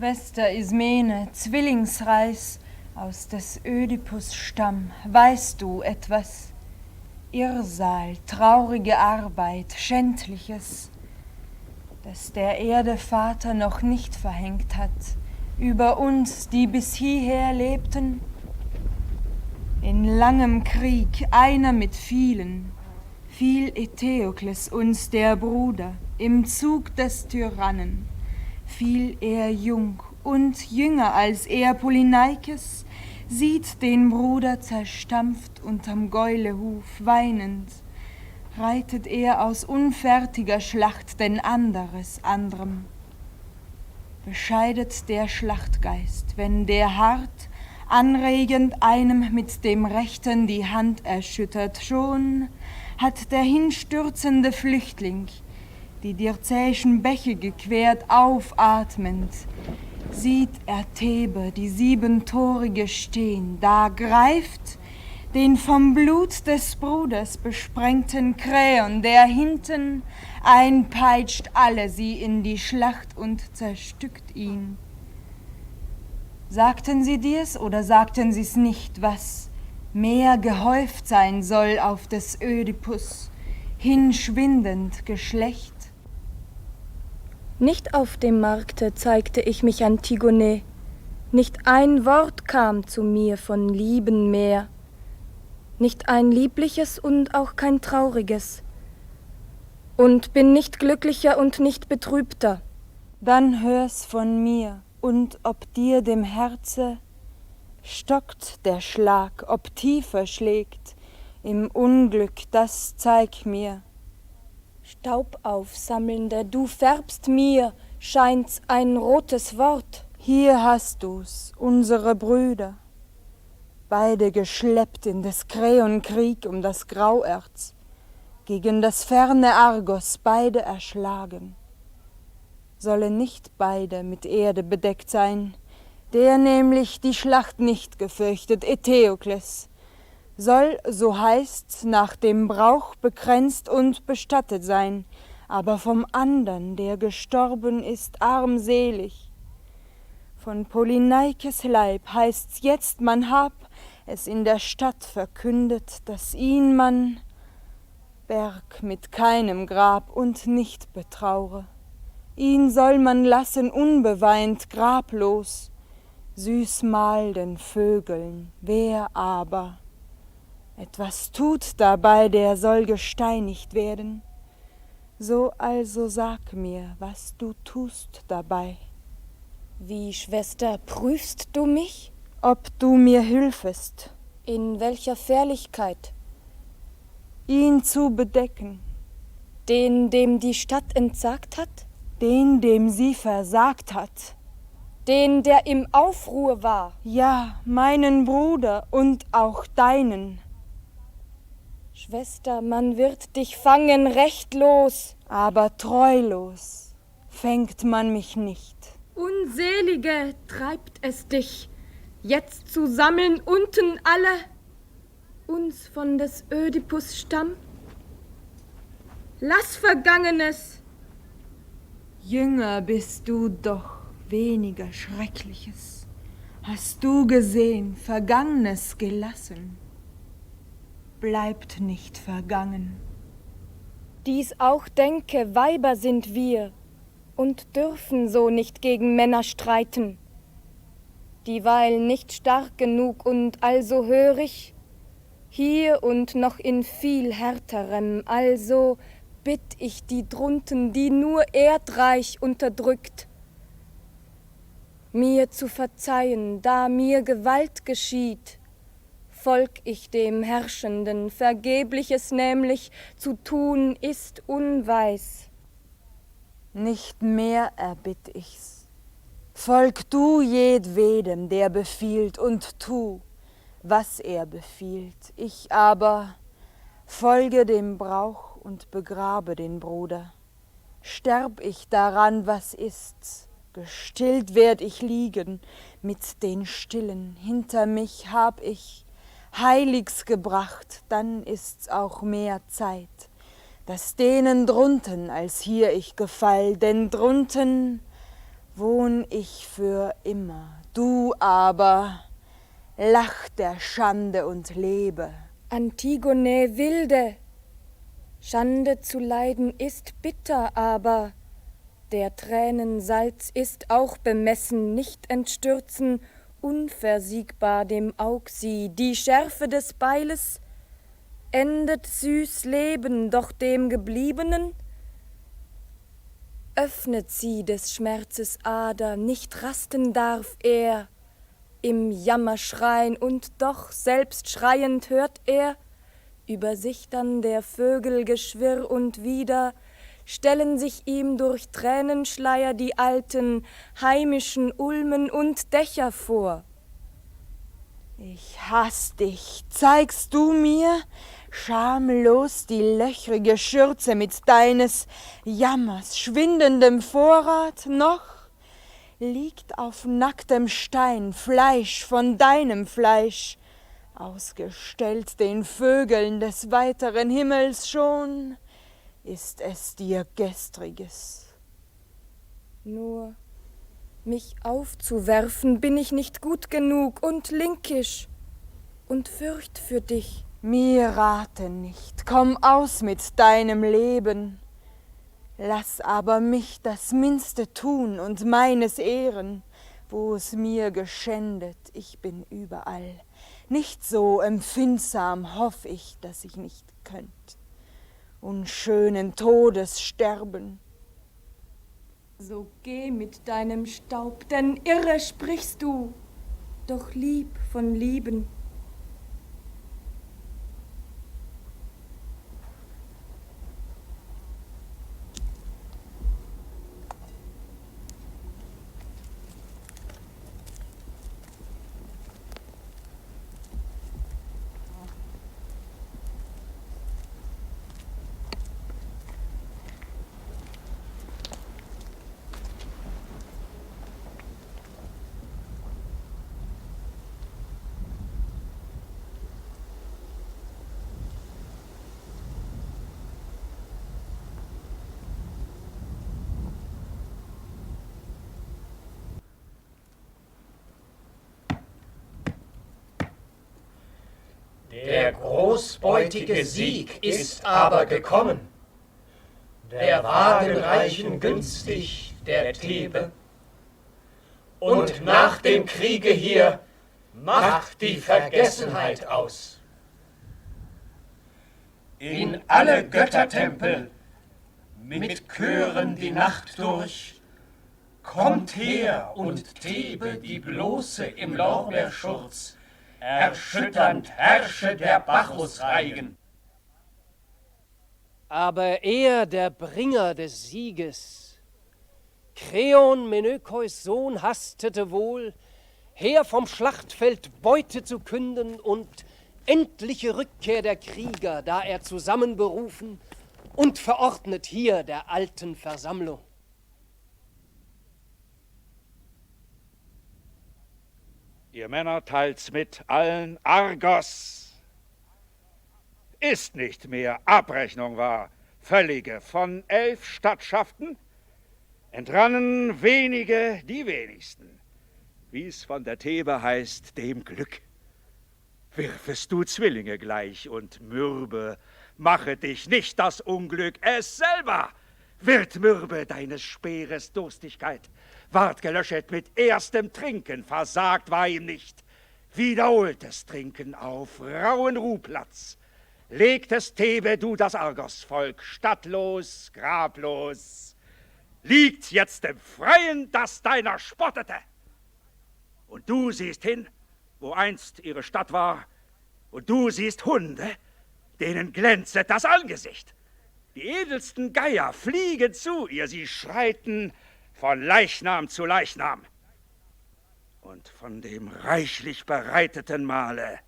Schwester Ismene, Zwillingsreis aus des Ödipus Stamm, weißt du etwas? Irrsal, traurige Arbeit, Schändliches, das der Erde Vater noch nicht verhängt hat, über uns, die bis hierher lebten? In langem Krieg, einer mit vielen, fiel Eteokles uns der Bruder, im Zug des Tyrannen, fiel er jung und jünger als er Polyneikes, sieht den Bruder zerstampft unterm Gäulehuf weinend, reitet er aus unfertiger Schlacht denn anderes anderem. Bescheidet der Schlachtgeist, wenn der hart, anregend einem mit dem Rechten die Hand erschüttert, schon hat der hinstürzende Flüchtling die dirzeischen Bäche gequert, aufatmend, sieht er Thebe, die siebentorige stehen, da greift den vom Blut des Bruders besprengten Kräon, der hinten einpeitscht alle sie in die Schlacht und zerstückt ihn. Sagten sie dir's oder sagten sie's nicht, was mehr gehäuft sein soll auf des Ödipus, hinschwindend Geschlecht? Nicht auf dem Markte zeigte ich mich Antigone, nicht ein Wort kam zu mir von Lieben mehr, nicht ein liebliches und auch kein trauriges, und bin nicht glücklicher und nicht betrübter. Dann hör's von mir, und ob dir dem Herze stockt der Schlag, ob tiefer schlägt im Unglück, das zeig mir. Staub aufsammelnder, du färbst mir, scheint's ein rotes Wort. Hier hast du's, unsere Brüder, beide geschleppt in des Kreon-Krieg um das Grauerz, gegen das ferne Argos beide erschlagen. Sollen nicht beide mit Erde bedeckt sein, der nämlich die Schlacht nicht gefürchtet, Eteokles, soll, so heißt's, nach dem Brauch bekränzt und bestattet sein, aber vom andern, der gestorben ist, armselig. Von Polyneikes Leib heißt's jetzt, man hab es in der Stadt verkündet, dass ihn man berg mit keinem Grab und nicht betraure. Ihn soll man lassen unbeweint, grablos, süß mal den Vögeln, wer aber etwas tut dabei, der soll gesteinigt werden. So also sag mir, was du tust dabei. Wie, Schwester, prüfst du mich? Ob du mir hilfest. In welcher Fährlichkeit? Ihn zu bedecken. Den, dem die Stadt entsagt hat? Den, dem sie versagt hat. Den, der im Aufruhr war? Ja, meinen Bruder und auch deinen. Schwester, man wird dich fangen rechtlos. Aber treulos fängt man mich nicht. Unselige treibt es dich, jetzt zu sammeln unten alle, uns von des Ödipus Stamm? Lass Vergangenes. Jünger bist du doch, weniger Schreckliches. Hast du gesehen, Vergangenes gelassen? Bleibt nicht vergangen. Dies auch denke, Weiber sind wir und dürfen so nicht gegen Männer streiten. Dieweil nicht stark genug und also hörig, hier und noch in viel härterem, also bitt ich die drunten, die nur Erdreich unterdrückt, mir zu verzeihen, da mir Gewalt geschieht, folg ich dem Herrschenden, Vergebliches nämlich zu tun ist unweis. Nicht mehr erbitt ich's. Folg du jedwedem, der befiehlt, und tu, was er befiehlt. Ich aber folge dem Brauch und begrabe den Bruder. Sterb ich daran, was ist's? Gestillt werd ich liegen mit den Stillen. Hinter mich hab ich Heiligs gebracht, dann ist's auch mehr Zeit, dass denen drunten als hier ich gefall, denn drunten wohn ich für immer, du aber lach der Schande und lebe. Antigone wilde, Schande zu leiden ist bitter, aber der Tränen Salz ist auch bemessen, nicht entstürzen, unversiegbar dem Aug sie. Die Schärfe des Beiles endet süß Leben, doch dem Gebliebenen öffnet sie des Schmerzes Ader, nicht rasten darf er im Jammerschreien, und doch selbst schreiend hört er über sich dann der Vögel Geschwirr, und wieder stellen sich ihm durch Tränenschleier die alten heimischen Ulmen und Dächer vor. Ich hass dich, zeigst du mir schamlos die löchrige Schürze mit deines Jammers schwindendem Vorrat, noch liegt auf nacktem Stein Fleisch von deinem Fleisch, ausgestellt den Vögeln des weiteren Himmels, schon ist es dir gestriges. Nur mich aufzuwerfen bin ich nicht gut genug und linkisch und fürcht für dich. Mir rate nicht, komm aus mit deinem Leben, lass aber mich das Minste tun und meines Ehren, wo es mir geschändet, ich bin überall. Nicht so empfindsam hoff ich, dass ich nicht könnt, unschönen Todes sterben. So geh mit deinem Staub, denn irre sprichst du, doch lieb von Lieben. Der großbeutige Sieg ist aber gekommen, der Wagen reichen günstig der Thebe, und nach dem Kriege hier macht die Vergessenheit aus. In alle Göttertempel, mit Chören die Nacht durch, kommt her und Thebe die bloße im Lorbeerschurz, erschütternd herrsche der Bacchusreigen. Aber er, der Bringer des Sieges, Kreon, Menökeus Sohn, hastete wohl, her vom Schlachtfeld Beute zu künden und endliche Rückkehr der Krieger, da er zusammenberufen und verordnet hier der alten Versammlung. Ihr Männer teilt's mit allen, Argos ist nicht mehr Abrechnung wahr, völlige. Von 11 Stadtschaften entrannen wenige die wenigsten. Wie's von der Thebe heißt, dem Glück. Wirfest du Zwillinge gleich und mürbe, mache dich nicht das Unglück, es selber wird mürbe deines Speeres Durstigkeit. Ward gelöschet mit erstem Trinken, versagt war ihm nicht. Wiederholtes Trinken auf rauen Ruhplatz. Legtest Thebe du das Argosvolk, stadtlos, grablos. Liegt jetzt im Freien, das deiner spottete. Und du siehst hin, wo einst ihre Stadt war, und du siehst Hunde, denen glänzet das Angesicht. Die edelsten Geier fliegen zu ihr, sie schreiten von Leichnam zu Leichnam. Und von dem reichlich bereiteten Mahle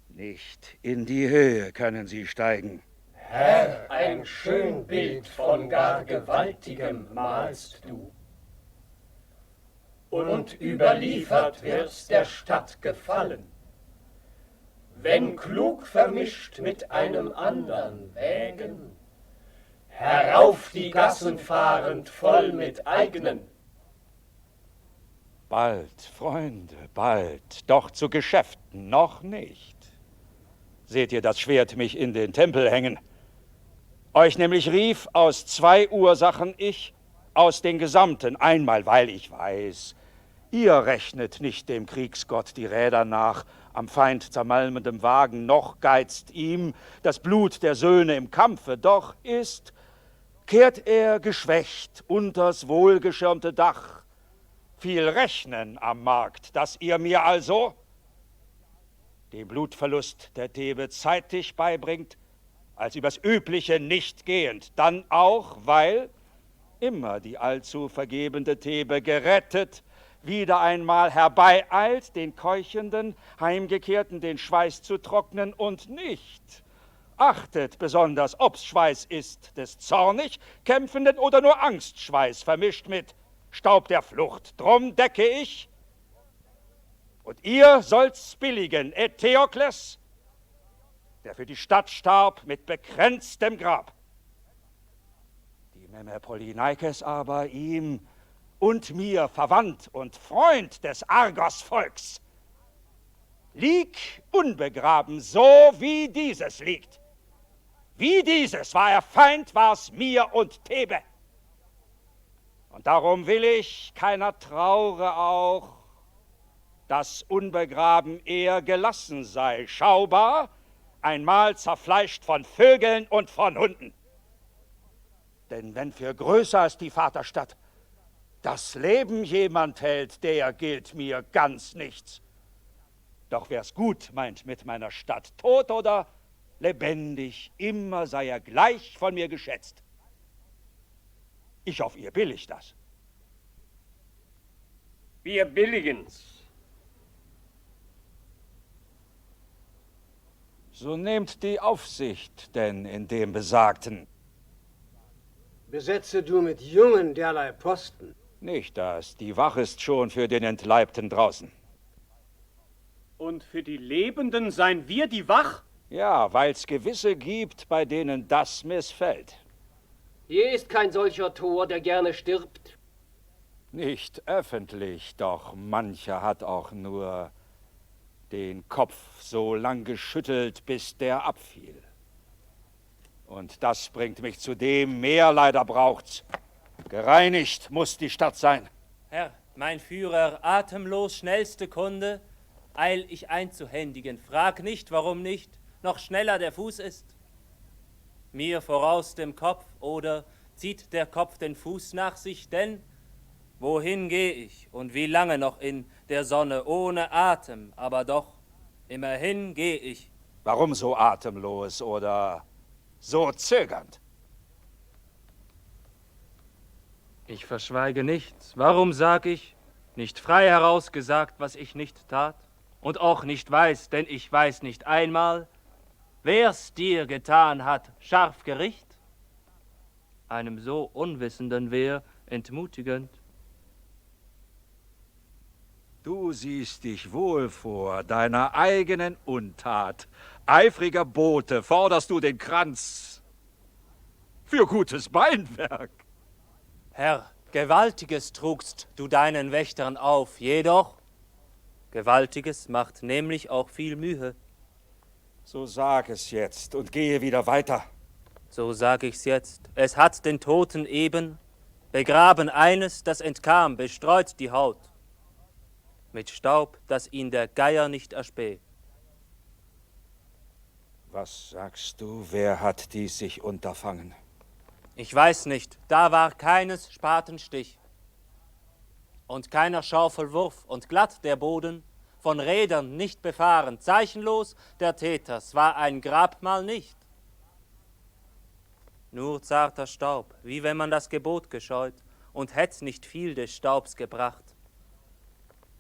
nicht in die Höhe können sie steigen. Herr, ein schön Bild von gar Gewaltigem malst du. Und überliefert wird's der Stadt gefallen, wenn klug vermischt mit einem andern Wägen herauf die Gassen fahrend, voll mit eignen. Bald, Freunde, bald, doch zu Geschäften noch nicht. Seht ihr das Schwert mich in den Tempel hängen? Euch nämlich rief aus 2 Ursachen ich aus den Gesamten. Einmal, weil ich weiß, ihr rechnet nicht dem Kriegsgott die Räder nach, am Feind zermalmendem Wagen, noch geizt ihm das Blut der Söhne im Kampfe, doch kehrt er geschwächt unters wohlgeschirmte Dach. Viel Rechnen am Markt, dass ihr mir also den Blutverlust der Thebe zeitig beibringt, als übers Übliche nicht gehend. Dann auch, weil immer die allzu vergebende Thebe gerettet wieder einmal herbeieilt, den keuchenden, Heimgekehrten den Schweiß zu trocknen und nicht achtet besonders, ob's Schweiß ist des zornig Kämpfenden oder nur Angstschweiß vermischt mit Staub der Flucht. Drum decke ich, und ihr sollt's billigen, Theokles, der für die Stadt starb mit bekränztem Grab. Die Memme Polyneikes aber ihm und mir verwandt und Freund des Argos-Volks, lieg unbegraben, so wie dieses liegt. Wie dieses war er Feind, war's mir und Thebe. Und darum will ich, keiner traure auch, dass unbegraben er gelassen sei, schaubar, einmal zerfleischt von Vögeln und von Hunden. Denn wenn für größer ist die Vaterstadt das Leben jemand hält, der gilt mir ganz nichts. Doch wer's gut meint mit meiner Stadt, tot oder lebendig, immer sei er gleich von mir geschätzt. Ich hoff, ihr billigt das. Wir billigen's. So nehmt die Aufsicht denn in dem Besagten. Besetze du mit Jungen derlei Posten. Nicht das, die Wach ist schon für den Entleibten draußen. Und für die Lebenden seien wir die Wach? Ja, weil's gewisse gibt, bei denen das missfällt. Hier ist kein solcher Tor, der gerne stirbt. Nicht öffentlich, doch mancher hat auch nur den Kopf so lang geschüttelt, bis der abfiel. Und das bringt mich zu dem, mehr leider braucht's. Gereinigt muss die Stadt sein. Herr, mein Führer, atemlos schnellste Kunde, eil ich einzuhändigen. Frag nicht, warum nicht, noch schneller der Fuß ist. Mir voraus dem Kopf, oder zieht der Kopf den Fuß nach sich, denn wohin geh ich und wie lange noch in der Sonne ohne Atem, aber doch, immerhin geh ich. Warum so atemlos oder so zögernd? Ich verschweige nichts. Warum sag ich, nicht frei herausgesagt, was ich nicht tat? Und auch nicht weiß, denn ich weiß nicht einmal, wer's dir getan hat, scharf Gericht? Einem so Unwissenden wär entmutigend. Du siehst dich wohl vor deiner eigenen Untat. Eifriger Bote, forderst du den Kranz für gutes Beinwerk. Herr, Gewaltiges trugst du deinen Wächtern auf, jedoch Gewaltiges macht nämlich auch viel Mühe. So sag es jetzt und gehe wieder weiter. So sag ich's jetzt. Es hat den Toten eben begraben eines, das entkam, bestreut die Haut mit Staub, dass ihn der Geier nicht erspäht. Was sagst du, wer hat dies sich unterfangen? Ich weiß nicht, da war keines Spatenstich und keiner Schaufelwurf und glatt der Boden, von Rädern nicht befahren, zeichenlos der Täters war ein Grabmal nicht. Nur zarter Staub, wie wenn man das Gebot gescheut und hätt nicht viel des Staubs gebracht.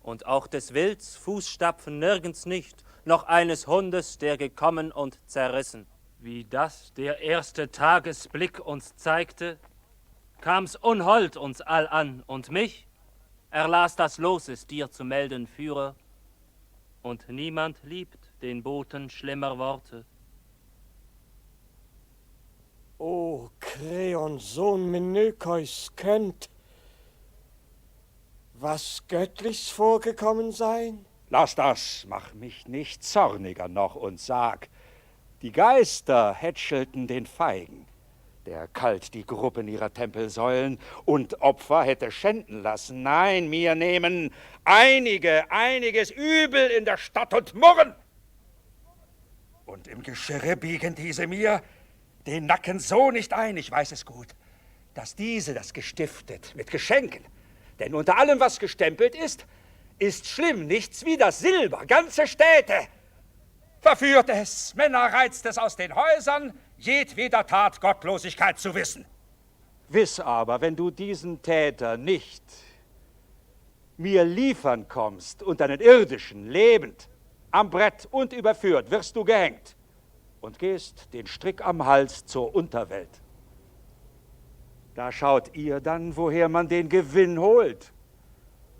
Und auch des Wilds Fußstapfen nirgends nicht, noch eines Hundes, der gekommen und zerrissen. Wie das der erste Tagesblick uns zeigte, kam's unhold uns all an, und mich erlas das Loses dir zu melden, Führer, und niemand liebt den Boten schlimmer Worte. O Kreon, Sohn Menökeus, könnt was Göttlichs vorgekommen sein? Lass das, mach mich nicht zorniger noch und sag, die Geister hätschelten den Feigen, der kalt die Gruppen ihrer Tempelsäulen und Opfer hätte schänden lassen. Nein, mir nehmen einiges Übel in der Stadt und murren. Und im Geschirre biegen diese mir den Nacken so nicht ein, ich weiß es gut, dass diese das gestiftet mit Geschenken. Denn unter allem, was gestempelt ist, ist schlimm nichts wie das Silber, ganze Städte. Verführt es, Männer reizt es aus den Häusern, jedweder Tat Gottlosigkeit zu wissen. Wiss aber, wenn du diesen Täter nicht mir liefern kommst und einen irdischen, lebend, am Brett und überführt, wirst du gehängt und gehst den Strick am Hals zur Unterwelt. Da schaut ihr dann, woher man den Gewinn holt.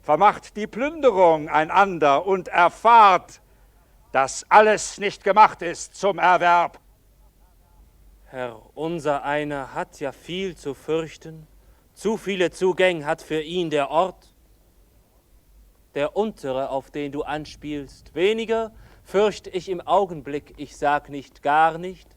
Vermacht die Plünderung einander und erfahrt, dass alles nicht gemacht ist zum Erwerb. Herr, unser einer hat ja viel zu fürchten, zu viele Zugänge hat für ihn der Ort. Der untere, auf den du anspielst, weniger fürcht ich im Augenblick, ich sag nicht gar nicht,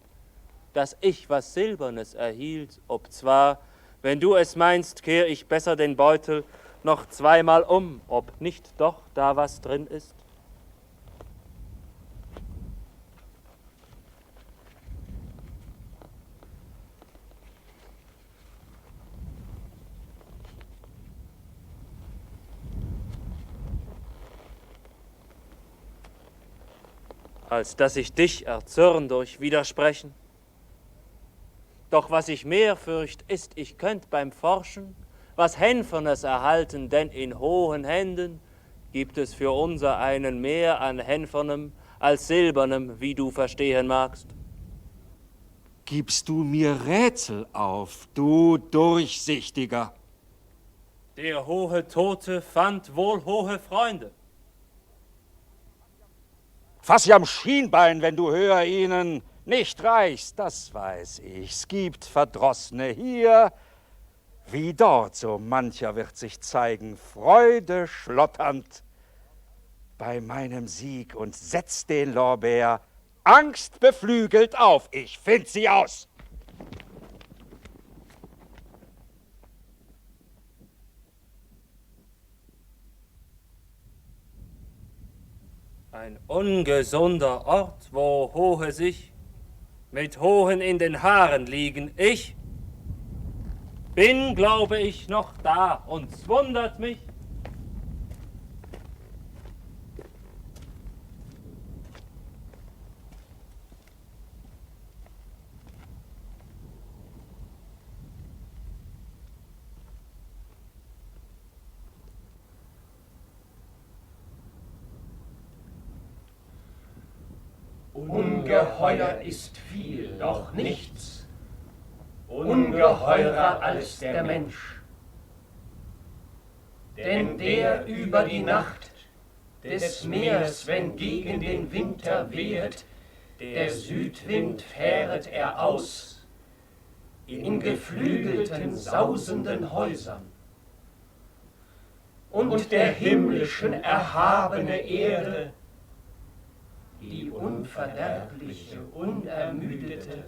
dass ich was Silbernes erhielt, obzwar, wenn du es meinst, kehr ich besser den Beutel noch zweimal um, ob nicht doch da was drin ist. Als dass ich dich erzürn durch Widersprechen. Doch was ich mehr fürcht, ist, ich könnt beim Forschen was Hänfernes erhalten, denn in hohen Händen gibt es für unser einen mehr an Hänfernem als Silbernem, wie du verstehen magst. Gibst du mir Rätsel auf, du Durchsichtiger? Der hohe Tote fand wohl hohe Freunde. Fass sie am Schienbein, wenn du höher ihnen nicht reichst, das weiß ich. Es gibt Verdrossene hier, wie dort, so mancher wird sich zeigen, Freude schlotternd bei meinem Sieg und setzt den Lorbeer angstbeflügelt auf. Ich find sie aus. Ein ungesunder Ort, wo Hohe sich mit Hohen in den Haaren liegen. Ich bin, glaube ich, noch da, und's wundert mich. Ungeheuer ist viel, doch nichts. Ungeheurer als der Mensch. Denn der über die Nacht des Meeres, wenn gegen den Winter wehet, der Südwind fähret er aus, in geflügelten, sausenden Häusern. Und der himmlischen, erhabene Erde, die unverderbliche, unermüdete,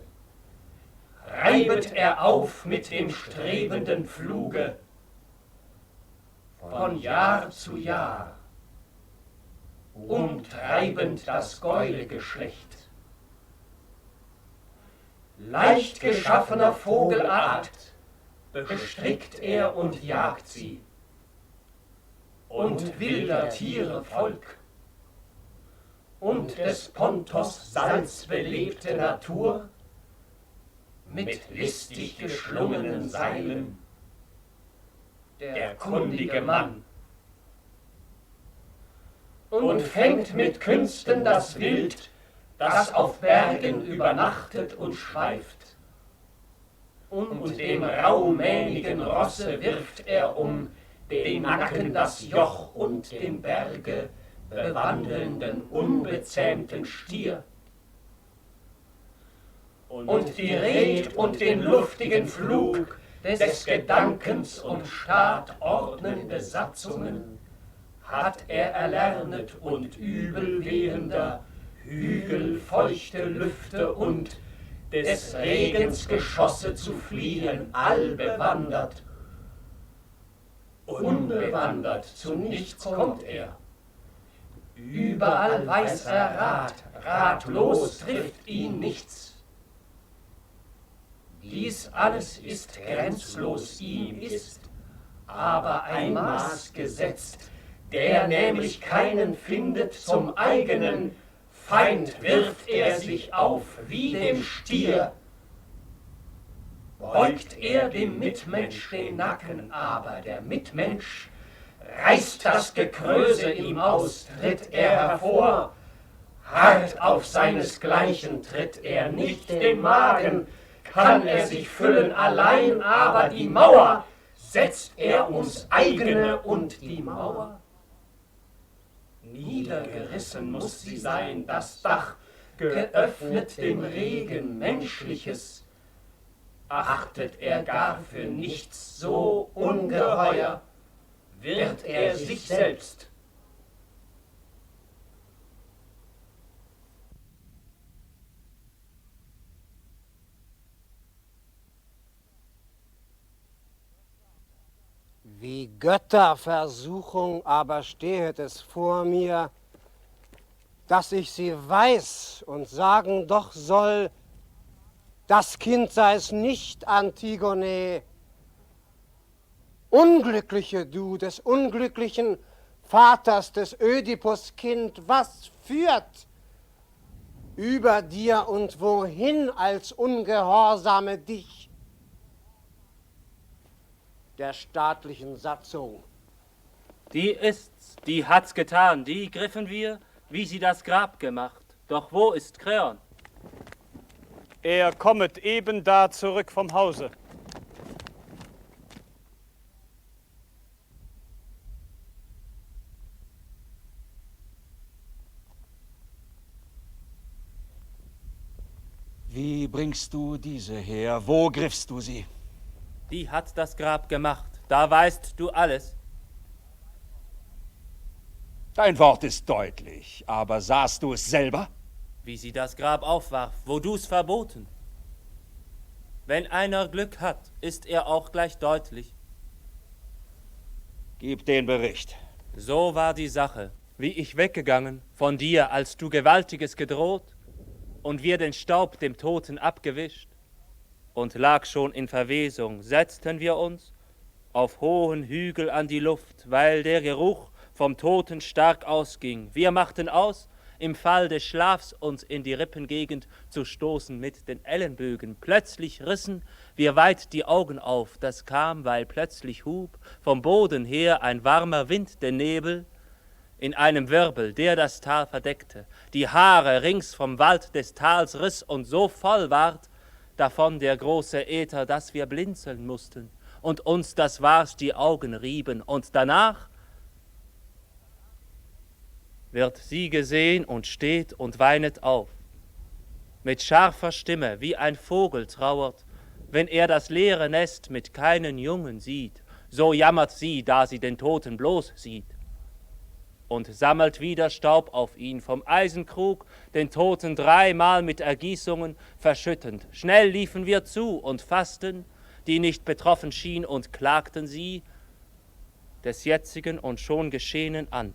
reibet er auf mit dem strebenden Fluge, von Jahr zu Jahr, umtreibend das Gäulegeschlecht. Leicht geschaffener Vogelart bestrickt er und jagt sie, und wilder Tiere Volk, und des Pontos salzbelebte Natur mit listig geschlungenen Seilen, der kundige Mann, und fängt mit Künsten das Wild, das auf Bergen übernachtet und schweift, und dem raumähnigen Rosse wirft er um den Nacken das Joch und dem Berge bewandelnden, unbezähmten Stier. und die Red und den luftigen Flug des Gedankens und staatordnende Satzungen hat er erlernet und übelwehender Hügel, feuchte Lüfte und des Regens Geschosse zu fliehen, allbewandert. Unbewandert zu nichts kommt er. Überall weiß er Rat, ratlos trifft ihn nichts. Dies alles ist grenzlos, ihm ist aber ein Maß gesetzt, der nämlich keinen findet zum eigenen, Feind wirft er sich auf wie dem Stier. Beugt er dem Mitmensch den Nacken, aber der Mitmensch reißt das Gekröse ihm aus, tritt er hervor, hart auf seinesgleichen tritt er nicht den Magen, kann er sich füllen allein, aber die Mauer setzt er ums eigene und die Mauer. Niedergerissen muss sie sein, das Dach, geöffnet dem Regen Menschliches, achtet er gar für nichts so ungeheuer, wird er sich selbst. Wie Götterversuchung aber stehet es vor mir, dass ich sie weiß und sagen doch soll, das Kind sei es nicht, Antigone. Unglückliche du, des unglücklichen Vaters des Ödipus Kind, was führt über dir und wohin als Ungehorsame dich? Der staatlichen Satzung. Die ist's, die hat's getan, die griffen wir, wie sie das Grab gemacht. Doch wo ist Kreon? Er kommet eben da zurück vom Hause. Wie bringst du diese her? Wo griffst du sie? Die hat das Grab gemacht, da weißt du alles. Dein Wort ist deutlich, aber sahst du es selber? Wie sie das Grab aufwarf, wo du's verboten. Wenn einer Glück hat, ist er auch gleich deutlich. Gib den Bericht. So war die Sache, wie ich weggegangen von dir, als du Gewaltiges gedroht und wir den Staub dem Toten abgewischt und lag schon in Verwesung, setzten wir uns auf hohen Hügel an die Luft, weil der Geruch vom Toten stark ausging. Wir machten aus, im Fall des Schlafs uns in die Rippengegend zu stoßen mit den Ellenbögen. Plötzlich rissen wir weit die Augen auf, das kam, weil plötzlich hub vom Boden her ein warmer Wind den Nebel in einem Wirbel, der das Tal verdeckte. Die Haare rings vom Wald des Tals riss und so voll ward davon der große Äther, dass wir blinzeln mussten und uns das war's die Augen rieben. Und danach wird sie gesehen und steht und weinet auf. Mit scharfer Stimme, wie ein Vogel trauert, wenn er das leere Nest mit keinen Jungen sieht. So jammert sie, da sie den Toten bloß sieht. Und sammelt wieder Staub auf ihn vom Eisenkrug, den Toten dreimal mit Ergießungen verschüttend. Schnell liefen wir zu und fassten, die nicht betroffen schien, und klagten sie des Jetzigen und schon Geschehenen an.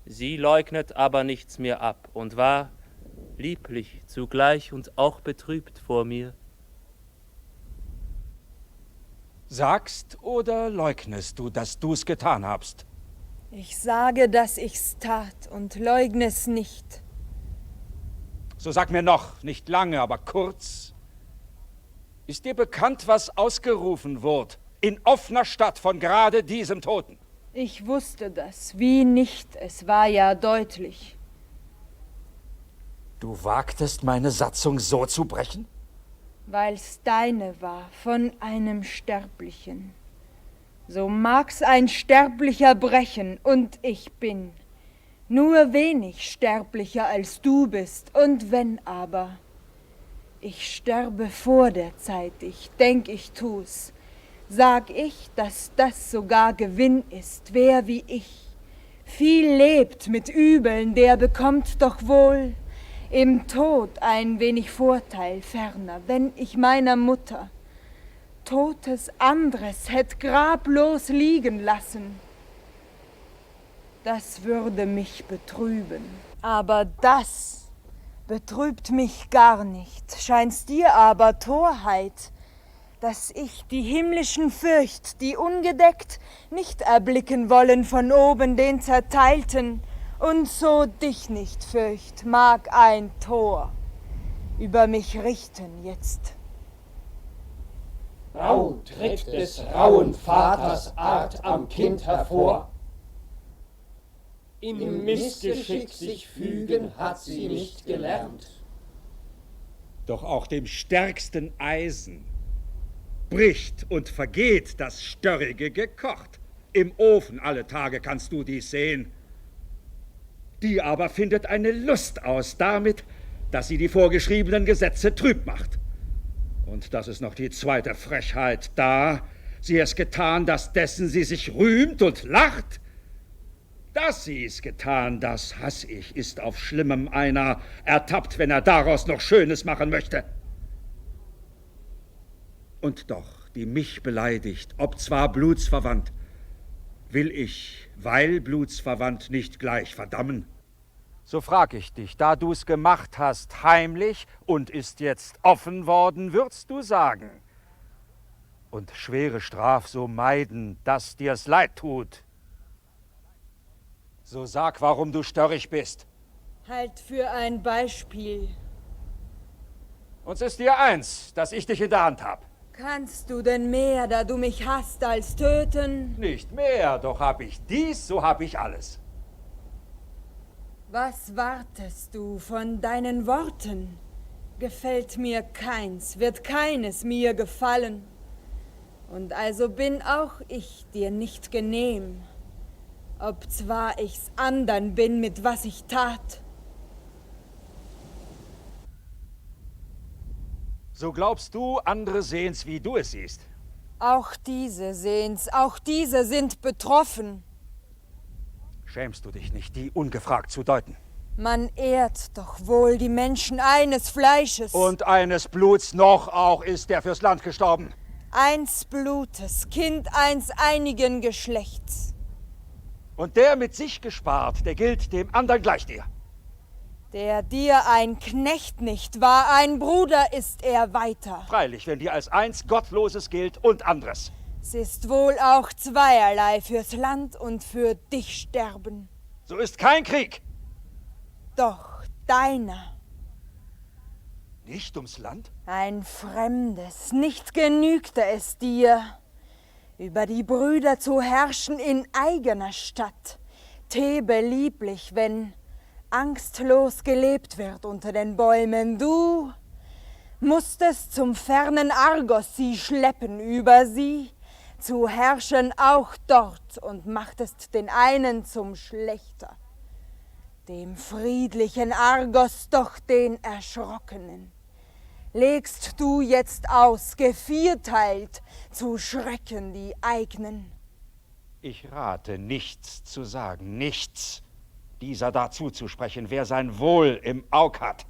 Sie leugnet aber nichts mehr ab und war lieblich zugleich und auch betrübt vor mir. Sagst oder leugnest du, dass du's getan habst? Ich sage, dass ich's tat und leugne es nicht. So sag mir noch, nicht lange, aber kurz. Ist dir bekannt, was ausgerufen wurde in offener Stadt von gerade diesem Toten? Ich wusste das, wie nicht, es war ja deutlich. Du wagtest, meine Satzung so zu brechen? Weil's deine war, von einem Sterblichen. So mag's ein Sterblicher brechen, und ich bin nur wenig sterblicher als du bist, und wenn aber, Ich sterbe vor der Zeit, ich denk, ich tu's. Sag ich, dass das sogar Gewinn ist, wer wie ich viel lebt mit Übeln, der bekommt doch wohl im Tod ein wenig Vorteil ferner, wenn ich meiner Mutter Totes anderes hätt grablos liegen lassen. Das würde mich betrüben, aber das betrübt mich gar nicht. Schein's dir aber Torheit, dass ich die himmlischen fürcht, die ungedeckt nicht erblicken wollen von oben den Zerteilten, und so dich nicht fürcht, mag ein Tor über mich richten jetzt. Rau tritt des rauen Vaters Art am Kind hervor. Im Missgeschick sich fügen hat sie nicht gelernt. Doch auch dem stärksten Eisen bricht und vergeht das Störrige gekocht. Im Ofen alle Tage kannst du dies sehen. Die aber findet eine Lust aus damit, dass sie die vorgeschriebenen Gesetze trüb macht. Und das ist noch die zweite Frechheit da. Sie es getan, dass dessen sie sich rühmt und lacht. Dass sie es getan, das hass ich, ist auf Schlimmem einer ertappt, wenn er daraus noch Schönes machen möchte. Und doch, die mich beleidigt, ob zwar blutsverwandt, will ich, weil blutsverwandt, nicht gleich verdammen. So frag ich dich, da du's gemacht hast, heimlich und ist jetzt offen worden, würdst du sagen. Und schwere Straf so meiden, dass dir's leid tut. So sag, warum du störrig bist. Halt für ein Beispiel. Uns ist dir eins, dass ich dich in der Hand hab. Kannst du denn mehr, da du mich hast, als töten? Nicht mehr, doch hab ich dies, so hab ich alles. Was wartest du von deinen Worten? Gefällt mir keins, wird keines mir gefallen. Und also bin auch ich dir nicht genehm, ob zwar ich's andern bin, mit was ich tat. So glaubst du, andere sehen's, wie du es siehst. Auch diese sehen's, auch diese sind betroffen. Schämst du dich nicht, die ungefragt zu deuten? Man ehrt doch wohl die Menschen eines Fleisches. Und eines Bluts noch auch ist der fürs Land gestorben. Eins Blutes, Kind eins einigen Geschlechts. Und der mit sich gespart, der gilt dem anderen gleich dir. Der dir ein Knecht nicht war, ein Bruder ist er weiter. Freilich, wenn dir als eins Gottloses gilt und anderes. Es ist wohl auch zweierlei fürs Land und für dich sterben. So ist kein Krieg. Doch deiner. Nicht ums Land? Ein fremdes, nicht genügte es dir, über die Brüder zu herrschen in eigener Stadt. Thebe lieblich, wenn angstlos gelebt wird unter den Bäumen. Du musstest zum fernen Argos sie schleppen, über sie zu herrschen auch dort, und machtest den einen zum Schlechter, dem friedlichen Argos doch den Erschrockenen. Legst du jetzt aus, gevierteilt, zu schrecken die eignen? Ich rate, nichts zu sagen, nichts. Dieser dazu zu sprechen, wer sein Wohl im Aug hat.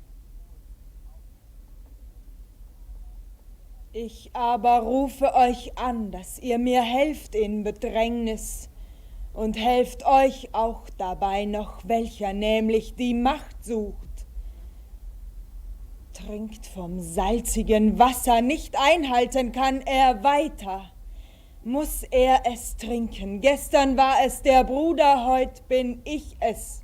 Ich aber rufe euch an, dass ihr mir helft in Bedrängnis, und helft euch auch dabei noch, welcher nämlich die Macht sucht. Trinkt vom salzigen Wasser, nicht einhalten kann er weiter. Muss er es trinken? Gestern war es der Bruder, heut bin ich es.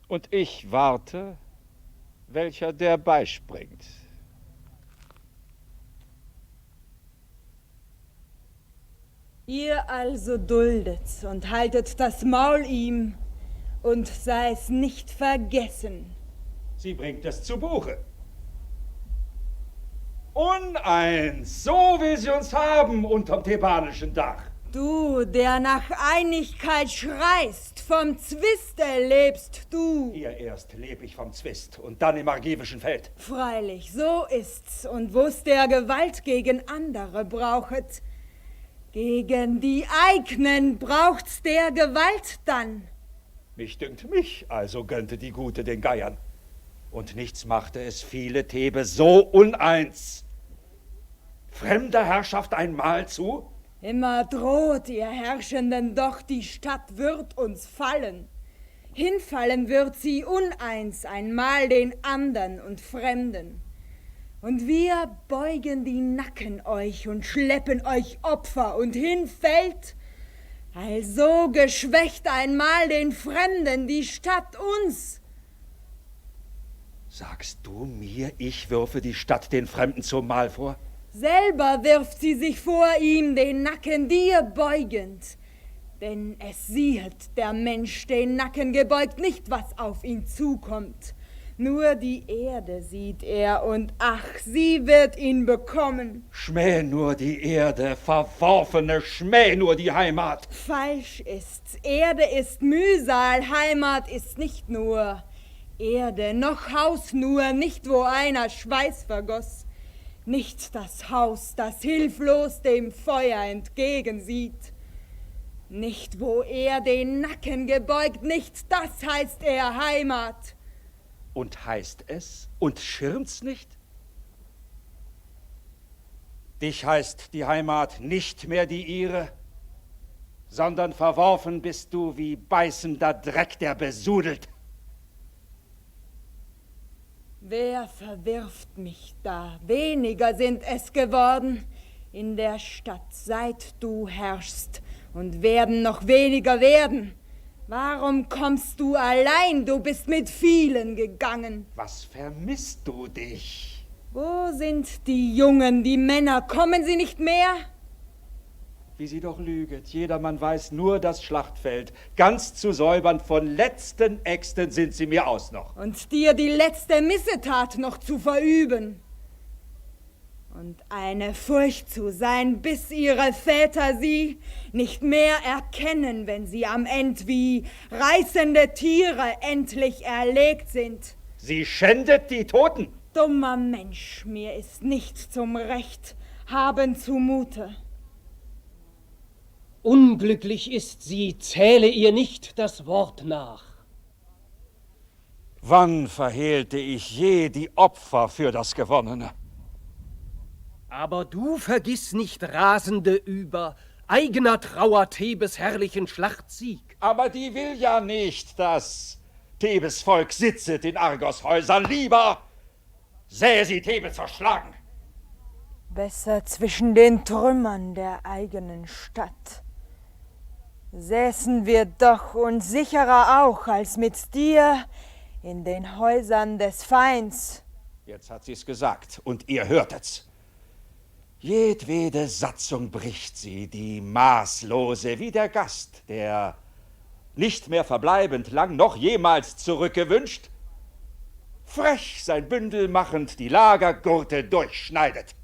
Und ich warte, welcher der beispringt. Ihr also duldet's und haltet das Maul ihm, und sei's nicht vergessen. Sie bringt es zu Buche. Uneins, so will sie uns haben unterm thebanischen Dach. Du, der nach Einigkeit schreist, vom Zwiste lebst du. Hier erst leb ich vom Zwist und dann im argivischen Feld. Freilich, so ist's. Und wo's der Gewalt gegen andere brauchet, gegen die eignen braucht's der Gewalt dann. Mich dünkt mich, also gönnte die Gute den Geiern. Und nichts machte es viele Thebe so uneins. Fremder Herrschaft einmal zu? Immer droht ihr Herrschenden, doch die Stadt wird uns fallen. Hinfallen wird sie uneins einmal den andern und Fremden. Und wir beugen die Nacken euch und schleppen euch Opfer und hinfällt, also geschwächt einmal den Fremden die Stadt uns. Sagst du mir, ich würfe die Stadt den Fremden zum Mahl vor? Selber wirft sie sich vor ihm, den Nacken dir beugend. Denn es siehet der Mensch den Nacken gebeugt nicht, was auf ihn zukommt. Nur die Erde sieht er, und ach, sie wird ihn bekommen. Schmäh nur die Erde, verworfene, schmäh nur die Heimat. Falsch ist's. Erde ist Mühsal, Heimat ist nicht nur Erde, noch Haus nur, nicht wo einer Schweiß vergoss. Nicht das Haus, das hilflos dem Feuer entgegensieht. Nicht wo er den Nacken gebeugt, nicht das heißt er Heimat. Und heißt es und schirmt's nicht? Dich heißt die Heimat nicht mehr die ihre, sondern verworfen bist du wie beißender Dreck, der besudelt. Wer verwirft mich da? Weniger sind es geworden in der Stadt, seit du herrschst, und werden noch weniger werden. Warum kommst du allein? Du bist mit vielen gegangen. Was vermisst du dich? Wo sind die Jungen, die Männer? Kommen sie nicht mehr? Wie sie doch lüget. Jedermann weiß nur das Schlachtfeld. Ganz zu säubern von letzten Äxten sind sie mir aus noch. Und dir die letzte Missetat noch zu verüben. Und eine Furcht zu sein, bis ihre Väter sie nicht mehr erkennen, wenn sie am End wie reißende Tiere endlich erlegt sind. Sie schändet die Toten. Dummer Mensch, mir ist nicht zum Recht haben zumute. Unglücklich ist sie, zähle ihr nicht das Wort nach. Wann verhehlte ich je die Opfer für das Gewonnene? Aber du vergiss nicht, Rasende, über eigener Trauer Thebes herrlichen Schlachtsieg. Aber die will ja nicht, dass Thebes Volk sitzet in Argos Häusern. Lieber sähe sie Thebe zerschlagen. Besser zwischen den Trümmern der eigenen Stadt. Säßen wir doch und sicherer auch als mit dir in den Häusern des Feinds. Jetzt hat sie's gesagt und ihr hörtet's. Jedwede Satzung bricht sie, die maßlose, wie der Gast, der nicht mehr verbleibend lang noch jemals zurückgewünscht, frech sein Bündel machend die Lagergurte durchschneidet.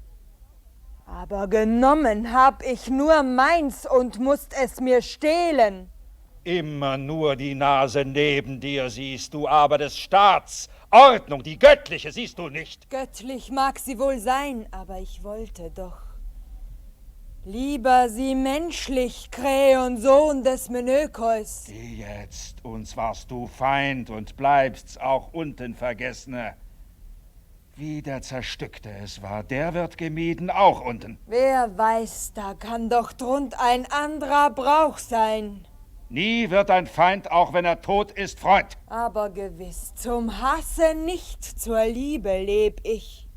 Aber genommen hab ich nur meins und musst es mir stehlen. Immer nur die Nase neben dir siehst du, aber des Staats Ordnung, die göttliche, siehst du nicht. Göttlich mag sie wohl sein, aber ich wollte doch lieber sie menschlich, Kreon, Sohn des Menökeus. Geh jetzt, uns warst du Feind und bleibst's auch unten Vergessene. Wie der Zerstückte es war, der wird gemieden auch unten. Wer weiß, da kann doch drund ein anderer Brauch sein. Nie wird ein Feind, auch wenn er tot ist, Freund. Aber gewiss, zum Hasse nicht, zur Liebe leb ich.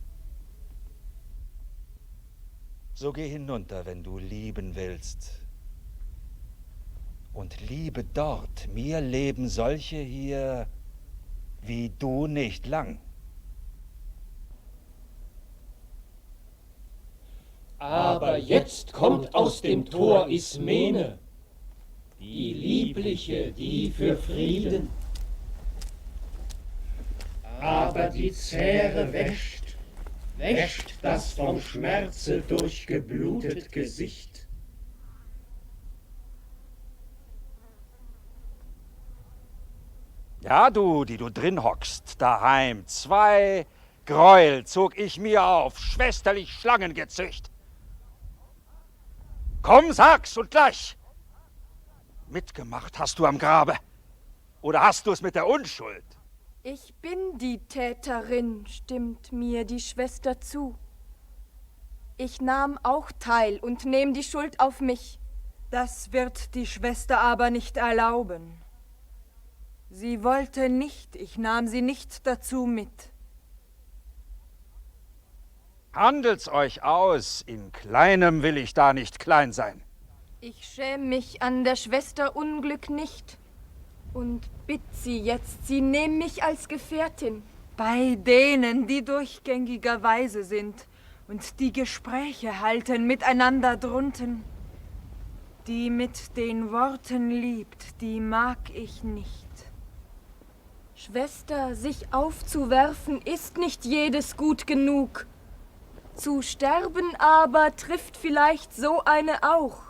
So geh hinunter, wenn du lieben willst. Und liebe dort, mir leben solche hier wie du nicht lang. Aber jetzt kommt aus dem Tor Ismene, die Liebliche, die für Frieden. Aber die Zähre wäscht das vom Schmerze durchgeblutet Gesicht. Ja, du, die du drin hockst, daheim, 2 Gräuel zog ich mir auf, schwesterlich Schlangengezücht. Komm, sag's und gleich. Mitgemacht hast du am Grabe. Oder hast du es mit der Unschuld? Ich bin die Täterin, stimmt mir die Schwester zu. Ich nahm auch teil und nehm die Schuld auf mich. Das wird die Schwester aber nicht erlauben. Sie wollte nicht, ich nahm sie nicht dazu mit. Handelt's euch aus, in Kleinem will ich da nicht klein sein. Ich schäm mich an der Schwester Unglück nicht und bitt sie jetzt, sie nehm mich als Gefährtin. Bei denen, die durchgängigerweise sind und die Gespräche halten miteinander drunten, die mit den Worten liebt, die mag ich nicht. Schwester, sich aufzuwerfen, ist nicht jedes gut genug. Zu sterben aber trifft vielleicht so eine auch.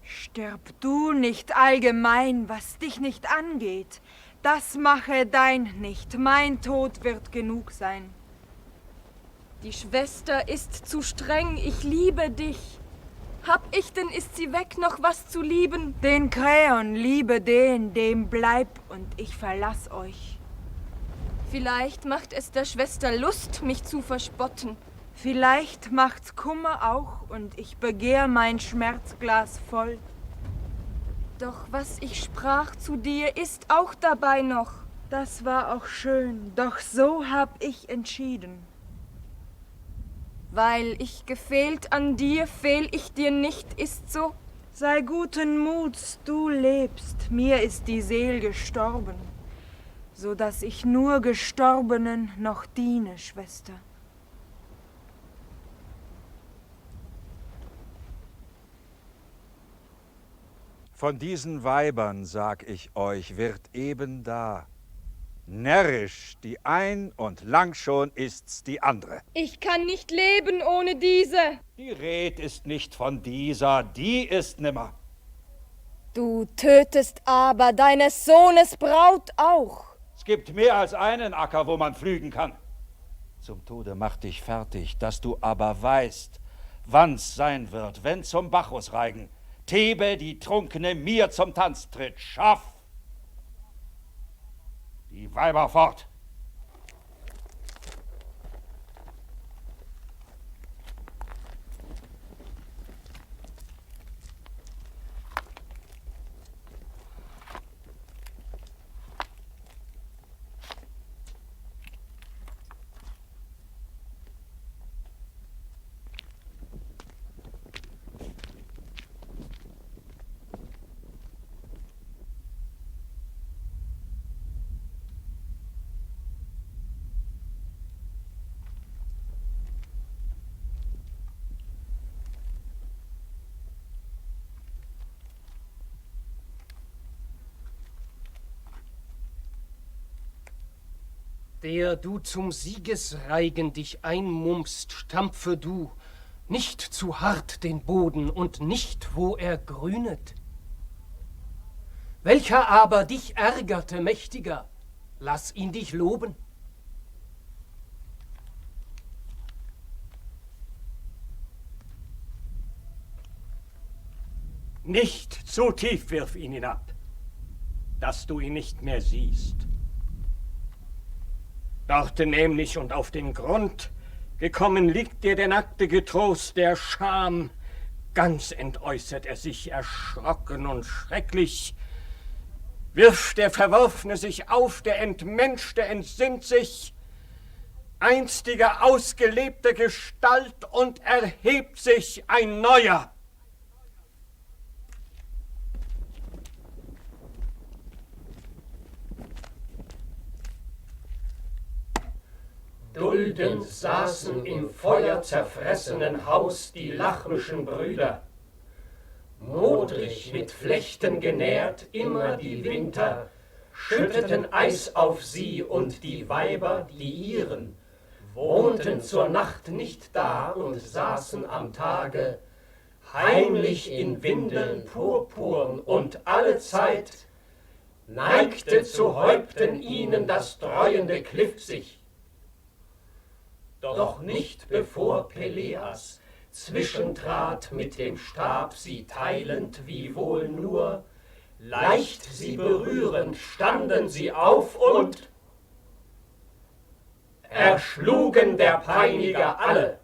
Stirb du nicht allgemein, was dich nicht angeht. Das mache dein nicht, mein Tod wird genug sein. Die Schwester ist zu streng, ich liebe dich. Hab ich denn, ist sie weg, noch was zu lieben? Den Kräon liebe den, dem bleib und ich verlass euch. Vielleicht macht es der Schwester Lust, mich zu verspotten. Vielleicht macht's Kummer auch und ich begehr mein Schmerzglas voll. Doch was ich sprach zu dir, ist auch dabei noch. Das war auch schön, doch so hab ich entschieden. Weil ich gefehlt an dir, fehl ich dir nicht, ist so? Sei guten Muts, du lebst, mir ist die Seel gestorben, so dass ich nur Gestorbenen noch diene, Schwester. Von diesen Weibern, sag ich euch, wird eben da närrisch die ein und lang schon ist's die andere. Ich kann nicht leben ohne diese. Die Red ist nicht von dieser, die ist nimmer. Du tötest aber deines Sohnes Braut auch. Es gibt mehr als einen Acker, wo man pflügen kann. Zum Tode mach dich fertig, dass du aber weißt, wann's sein wird, wenn zum Bacchus reigen Thebe, die Trunkene, mir zum Tanz tritt. Schaff! Die Weiber fort! Der du zum Siegesreigen dich einmummst, stampfe du nicht zu hart den Boden und nicht, wo er grünet. Welcher aber dich ärgerte, Mächtiger, lass ihn dich loben. Nicht zu tief wirf ihn hinab, dass du ihn nicht mehr siehst. Dort nämlich und auf den Grund gekommen liegt dir der nackte Getrost der Scham. Ganz entäußert er sich, erschrocken und schrecklich. Wirft der Verworfene sich auf, der Entmenschte entsinnt sich einstiger ausgelebter Gestalt und erhebt sich ein neuer. Duldend saßen im Feuer zerfressenen Haus die lachmischen Brüder. Modrig mit Flechten genährt immer die Winter, schütteten Eis auf sie und die Weiber, die ihren, wohnten zur Nacht nicht da und saßen am Tage, heimlich in Windeln purpurn und allezeit neigte zu Häupten ihnen das dreuende Kliff sich. Doch nicht bevor Peleas zwischentrat mit dem Stab, sie teilend, wie wohl nur, leicht sie berührend, standen sie auf und erschlugen der Peiniger alle.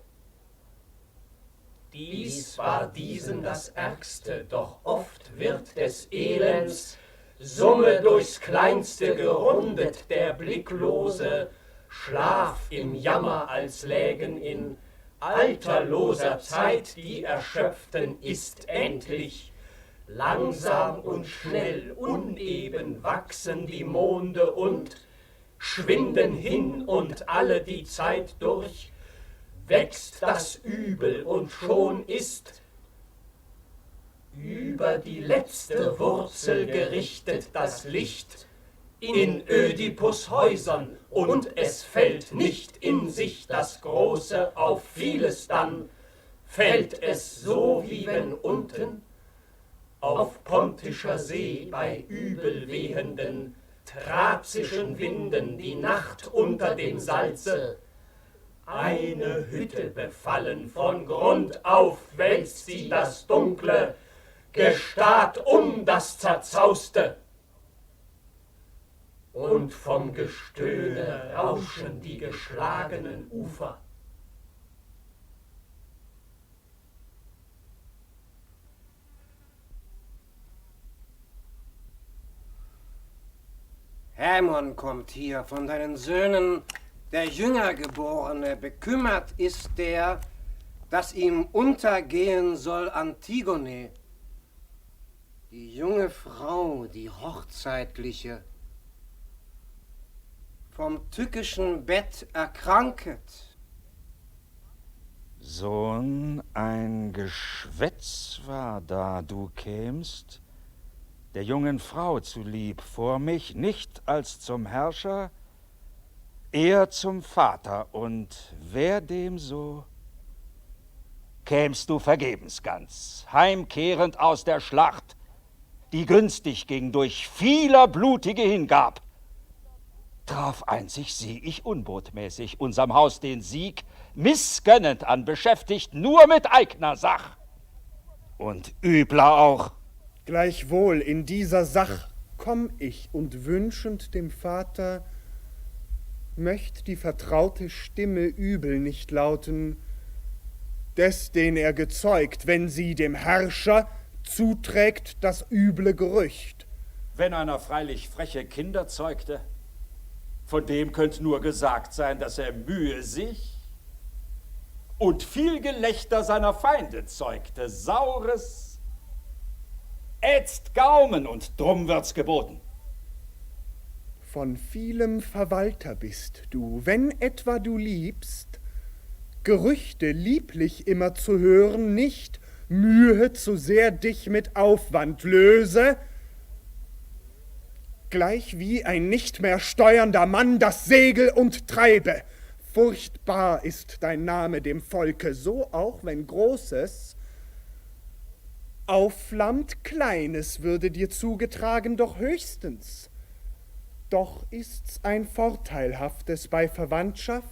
Dies war diesen das Ärgste, doch oft wird des Elends Summe durchs Kleinste gerundet, der blicklose Schlaf im Jammer, als lägen in alterloser Zeit die Erschöpften, ist endlich langsam und schnell, uneben wachsen die Monde und schwinden hin, und alle die Zeit durch wächst das Übel, und schon ist über die letzte Wurzel gerichtet das Licht in Ödipus Häusern, und es fällt nicht in sich das Große auf vieles, dann fällt es so, wie wenn unten auf pontischer See bei übelwehenden thrazischen Winden die Nacht unter dem Salze eine Hütte befallen, von Grund auf wälzt sie das dunkle Gestad das Zerzauste, und vom Gestöhne rauschen die geschlagenen Ufer. Hämon kommt hier von deinen Söhnen, der Jüngergeborene. Bekümmert ist der, dass ihm untergehen soll Antigone, die junge Frau, die hochzeitliche, vom tückischen Bett erkranket. Sohn, ein Geschwätz war da, du kämst, der jungen Frau zulieb, vor mich nicht als zum Herrscher, eher zum Vater, und wär dem so, kämst du vergebens ganz, heimkehrend aus der Schlacht, die günstig ging, durch vieler blutige hingab. Drauf einzig sieh ich unbotmäßig unserm Haus den Sieg, missgönnend an, beschäftigt nur mit eigner Sach. Und übler auch. Gleichwohl in dieser Sach komm ich, und wünschend dem Vater, möcht die vertraute Stimme übel nicht lauten, des, den er gezeugt, wenn sie dem Herrscher zuträgt das üble Gerücht. Wenn einer freilich freche Kinder zeugte, von dem könnt nur gesagt sein, dass er Mühe sich und viel Gelächter seiner Feinde zeugte, saures, ätzt Gaumen, und drum wird's geboten. Von vielem Verwalter bist du, wenn etwa du liebst, Gerüchte lieblich immer zu hören, nicht Mühe zu sehr dich mit Aufwand löse, gleich wie ein nicht mehr steuernder Mann das Segel und treibe. Furchtbar ist dein Name dem Volke, so auch wenn Großes aufflammt, Kleines würde dir zugetragen, doch höchstens. Doch ist's ein Vorteilhaftes bei Verwandtschaft,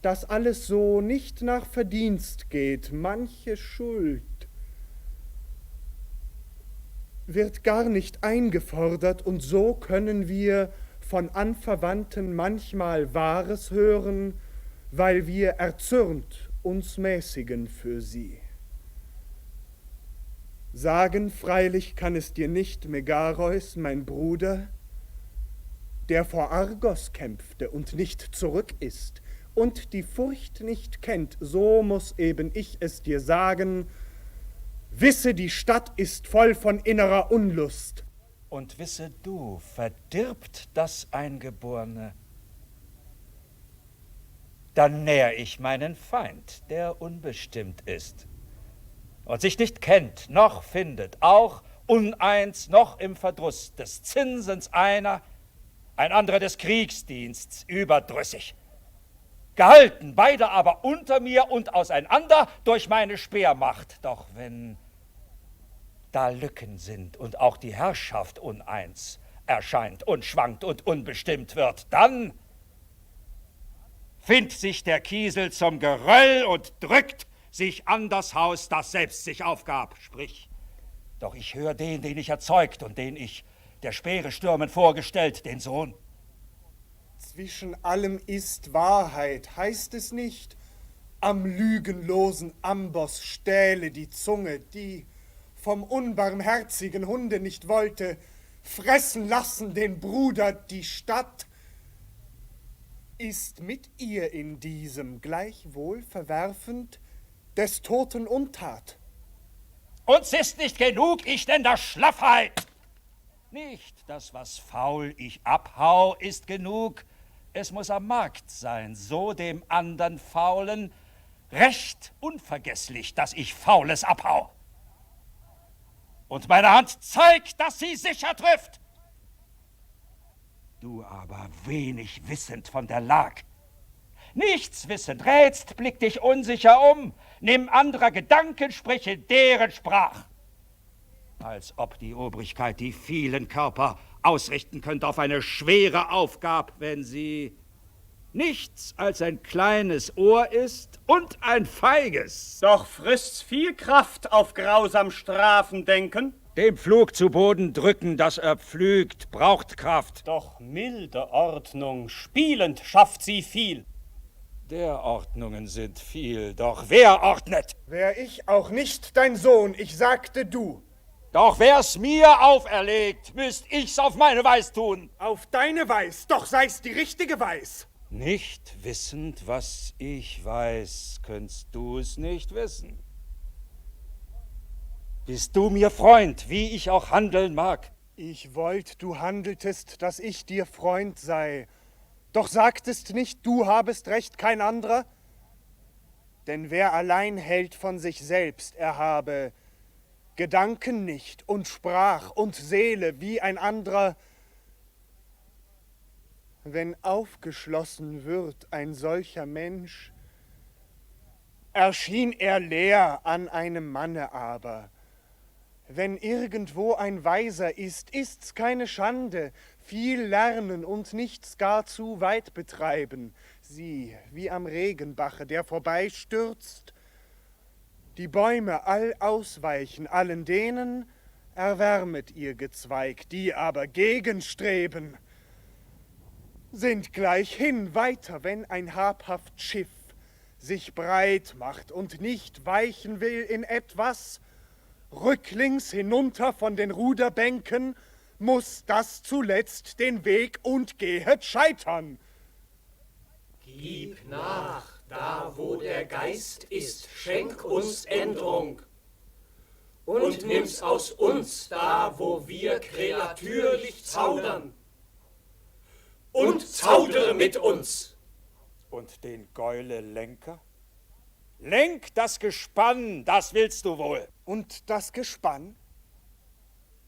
dass alles so nicht nach Verdienst geht, manche Schuld wird gar nicht eingefordert, und so können wir von Anverwandten manchmal Wahres hören, weil wir erzürnt uns mäßigen für sie. Sagen freilich kann es dir nicht Megareus, mein Bruder, der vor Argos kämpfte und nicht zurück ist und die Furcht nicht kennt, so muß eben ich es dir sagen, wisse, die Stadt ist voll von innerer Unlust. Und wisse du, verdirbt das Eingeborene, dann nähr ich meinen Feind, der unbestimmt ist und sich nicht kennt, noch findet, auch uneins noch im Verdruss des Zinsens einer, ein anderer des Kriegsdiensts überdrüssig. Gehalten, beide aber unter mir und auseinander durch meine Speermacht. Doch wenn da Lücken sind und auch die Herrschaft uneins erscheint und schwankt und unbestimmt wird, dann findet sich der Kiesel zum Geröll und drückt sich an das Haus, das selbst sich aufgab. Sprich, doch ich höre den ich erzeugt und den ich der Speere stürmen vorgestellt, den Sohn. Zwischen allem ist Wahrheit, heißt es nicht? Am lügenlosen Amboss stähle die Zunge, die vom unbarmherzigen Hunde nicht wollte, fressen lassen den Bruder die Stadt, ist mit ihr in diesem gleichwohl verwerfend des Toten Untat. Uns ist nicht genug, ich nenn das Schlaffheit. Nicht das, was faul ich abhau, ist genug. Es muss am Markt sein, so dem andern Faulen recht unvergesslich, dass ich Faules abhau. Und meine Hand zeigt, dass sie sicher trifft. Du aber wenig wissend von der Lag. Nichts wissend, rätst, blick dich unsicher um, nimm anderer Gedanken, sprich in deren Sprach. Als ob die Obrigkeit die vielen Körper ausrichten könnte auf eine schwere Aufgabe, wenn sie nichts als ein kleines Ohr ist und ein feiges. Doch frisst's viel Kraft auf grausam Strafen denken. Dem Pflug zu Boden drücken, dass er pflügt, braucht Kraft. Doch milde Ordnung, spielend schafft sie viel. Der Ordnungen sind viel, doch wer ordnet? Wär ich auch nicht dein Sohn, ich sagte du. Doch wär's mir auferlegt, müsst ich's auf meine Weis tun. Auf deine Weis, doch sei's die richtige Weis. Nicht wissend, was ich weiß, könntst du es nicht wissen. Bist du mir Freund, wie ich auch handeln mag? Ich wollt, du handeltest, dass ich dir Freund sei. Doch sagtest nicht, du habest recht, kein anderer? Denn wer allein hält von sich selbst, er habe Gedanken nicht und Sprach und Seele wie ein anderer. Wenn aufgeschlossen wird ein solcher Mensch, erschien er leer an einem Manne aber. Wenn irgendwo ein Weiser ist, ist's keine Schande, viel lernen und nichts gar zu weit betreiben. Sieh, wie am Regenbache, der vorbeistürzt, die Bäume all ausweichen, allen denen erwärmet ihr Gezweig, die aber gegenstreben, sind gleichhin weiter, wenn ein habhaft Schiff sich breit macht und nicht weichen will in etwas, rücklings hinunter von den Ruderbänken, muß das zuletzt den Weg und gehet scheitern. Gib nach, da wo der Geist ist, schenk uns Änderung. Und nimm's aus uns, da wo wir kreatürlich zaudern. Und zaudere mit uns. Und den Gäule Lenker? Lenk das Gespann, das willst du wohl. Und das Gespann?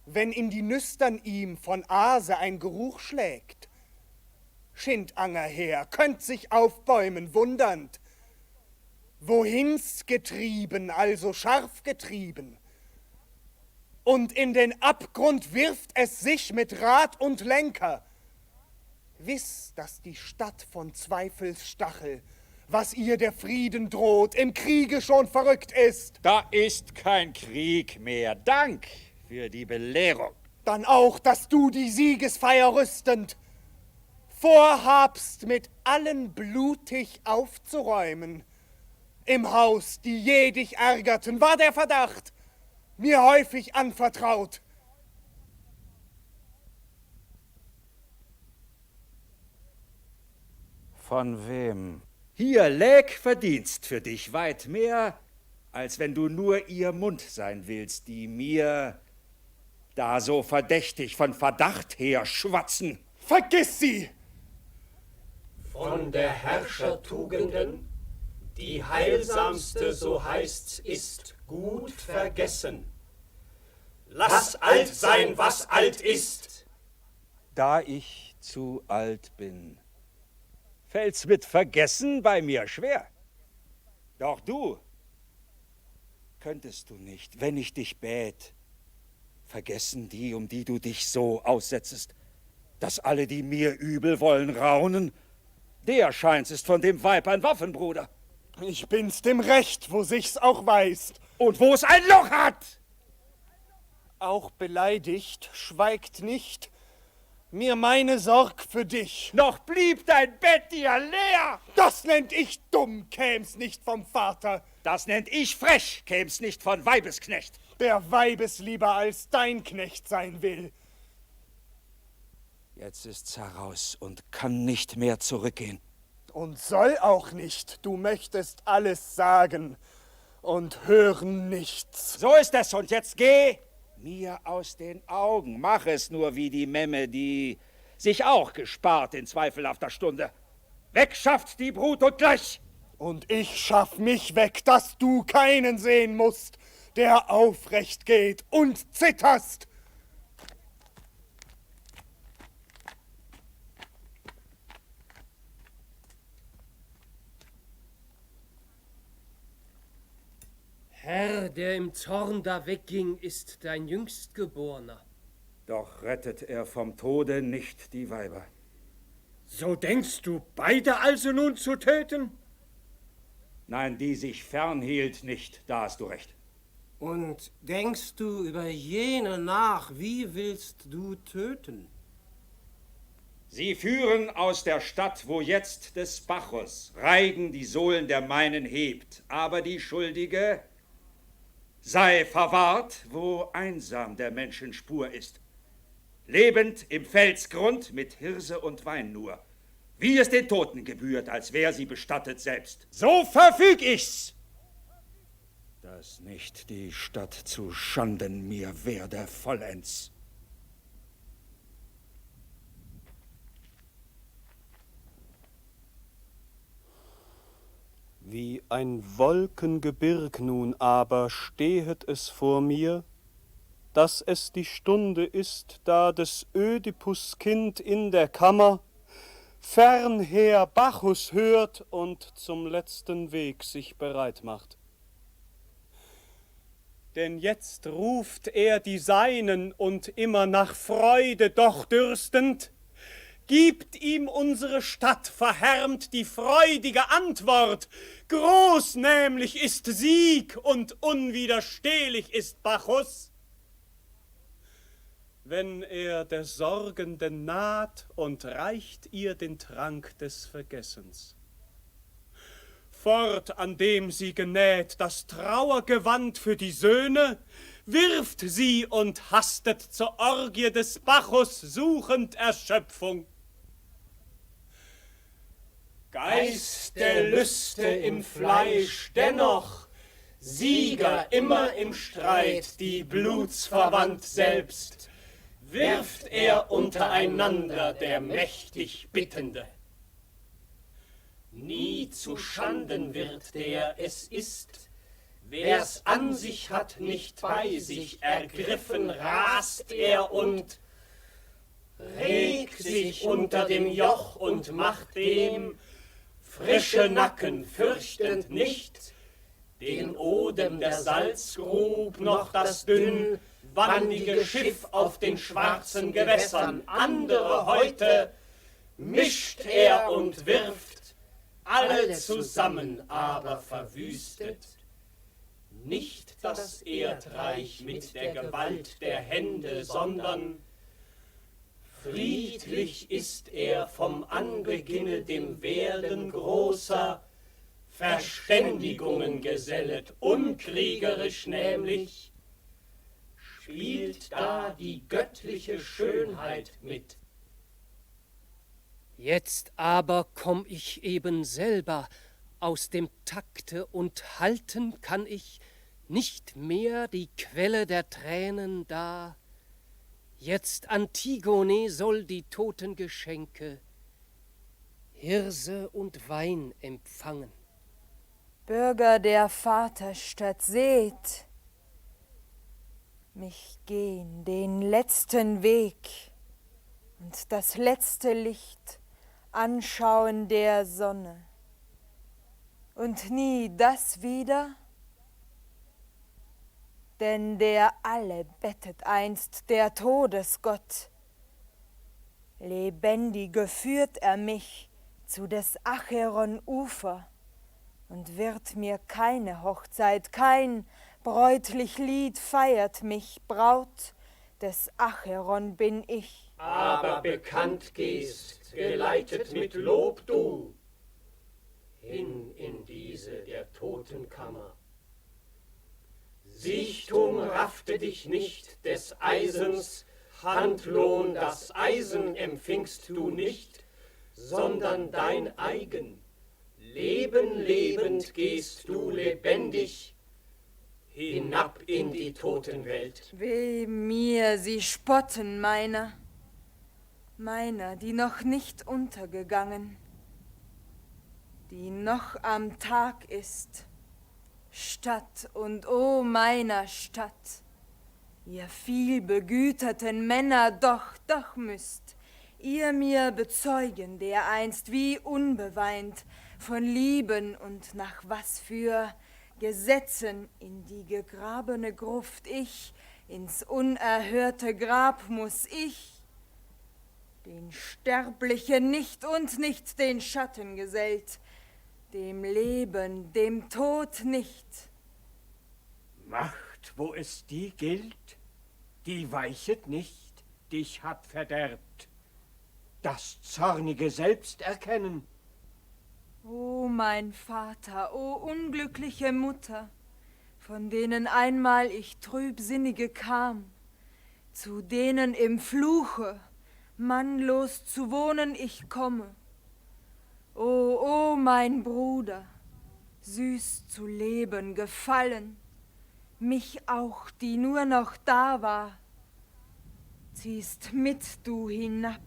Wenn in die Nüstern ihm von Aase ein Geruch schlägt, Schindanger her, könnt sich aufbäumen, wundernd. Wohin's getrieben, also scharf getrieben, und in den Abgrund wirft es sich mit Rad und Lenker. Wiss, dass die Stadt von Zweifelsstachel, was ihr der Frieden droht, im Kriege schon verrückt ist. Da ist kein Krieg mehr. Dank für die Belehrung. Dann auch, dass du die Siegesfeier rüstend vorhabst, mit allen blutig aufzuräumen. Im Haus, die je dich ärgerten, war der Verdacht mir häufig anvertraut. Von wem? Hier läg Verdienst für dich weit mehr, als wenn du nur ihr Mund sein willst, die mir da so verdächtig von Verdacht her schwatzen. Vergiss sie! Von der Herrschertugenden, die heilsamste, so heißt's, ist gut vergessen. Lass alt sein, was alt ist. Da ich zu alt bin, fällt's mit Vergessen bei mir schwer. Doch du könntest du nicht, wenn ich dich bät, Vergessen die, um die du dich so aussetzest, dass alle, die mir übel wollen, raunen? Der scheint's ist von dem Weib ein Waffenbruder. Ich bin's dem Recht, wo sich's auch weist. Und wo's ein Loch hat! Auch beleidigt, schweigt nicht. Mir meine Sorg für dich. Noch blieb dein Bett dir leer! Das nennt ich dumm, käm's nicht vom Vater. Das nennt ich frech, käm's nicht von Weibesknecht. Der Weibes als dein Knecht sein will. Jetzt ist's heraus und kann nicht mehr zurückgehen. Und soll auch nicht. Du möchtest alles sagen und hören nichts. So ist es, und jetzt geh mir aus den Augen. Mach es nur wie die Memme, die sich auch gespart in zweifelhafter Stunde. Weg schafft die Brut und gleich. Und ich schaff mich weg, dass du keinen sehen musst, der aufrecht geht und zitterst. Herr, der im Zorn da wegging, ist dein Jüngstgeborener. Doch rettet er vom Tode nicht die Weiber. So denkst du, beide also nun zu töten? Nein, die sich fernhielt nicht, da hast du recht. Und denkst du über jene nach, wie willst du töten? Sie führen aus der Stadt, wo jetzt des Bacchus Reigen die Sohlen der meinen hebt, aber die Schuldige sei verwahrt, wo einsam der Menschen Spur ist. Lebend im Felsgrund mit Hirse und Wein nur, wie es den Toten gebührt, als wär sie bestattet selbst. So verfüg ich's! Dass nicht die Stadt zu Schanden mir werde vollends. Wie ein Wolkengebirg nun aber stehet es vor mir, dass es die Stunde ist, da des Ödipus Kind in der Kammer fernher Bacchus hört und zum letzten Weg sich bereit macht. Denn jetzt ruft er die Seinen und immer nach Freude doch dürstend, gibt ihm unsere Stadt verhärmt die freudige Antwort. Groß nämlich ist Sieg und unwiderstehlich ist Bacchus. Wenn er der Sorgenden naht und reicht ihr den Trank des Vergessens. Fort, an dem sie genäht das Trauergewand für die Söhne, wirft sie und hastet zur Orgie des Bacchus suchend Erschöpfung. Geist der Lüste im Fleisch, dennoch Sieger immer im Streit, die blutsverwandt selbst, wirft er untereinander der mächtig Bittende. Nie zu Schanden wird der es ist, wer's an sich hat, nicht bei sich, ergriffen rast er und regt sich unter dem Joch und macht dem frische Nacken, fürchtend nicht den Odem der Salzgrub, noch das dünn wandige Schiff auf den schwarzen Gewässern. Andere heute mischt er und wirft, alle zusammen aber verwüstet. Nicht das Erdreich mit der Gewalt der Hände, sondern friedlich ist er vom Anbeginne dem Werden großer Verständigungen gesellet, unkriegerisch nämlich, spielt da die göttliche Schönheit mit. Jetzt aber komm ich eben selber aus dem Takte und halten kann ich nicht mehr die Quelle der Tränen da. Jetzt Antigone soll die toten Geschenke, Hirse und Wein empfangen. Bürger der Vaterstadt, seht mich gehen den letzten Weg und das letzte Licht anschauen der Sonne. Und nie das wieder? denn der alle bettet einst, der Todesgott. Lebendige führt er mich zu des Acheron Ufer und wird mir keine Hochzeit, kein bräutlich Lied feiert mich, Braut des Acheron bin ich. Aber bekannt gehst, geleitet mit Lob du, hin in diese der Totenkammer. Siechtum raffte dich nicht des Eisens, Handlohn das Eisen empfingst du nicht, sondern dein eigen. Leben lebend gehst du lebendig hinab in die Totenwelt. Weh mir, sie spotten meiner, die noch nicht untergegangen, die noch am Tag ist, Stadt und o meiner Stadt. Ihr vielbegüterten Männer, doch müsst ihr mir bezeugen, der einst wie unbeweint von Lieben und nach was für Gesetzen in die gegrabene Gruft ich, ins unerhörte Grab muß ich, den Sterblichen nicht und nicht den Schatten gesellt, dem Leben, dem Tod nicht. Macht, wo es die gilt, die weichet nicht, dich hat verderbt. Das zornige Selbsterkennen. O mein Vater, o unglückliche Mutter, von denen einmal ich trübsinnige kam, zu denen im Fluche mannlos zu wohnen ich komme. O mein Bruder, süß zu leben gefallen, mich auch, die nur noch da war, ziehst mit du hinab.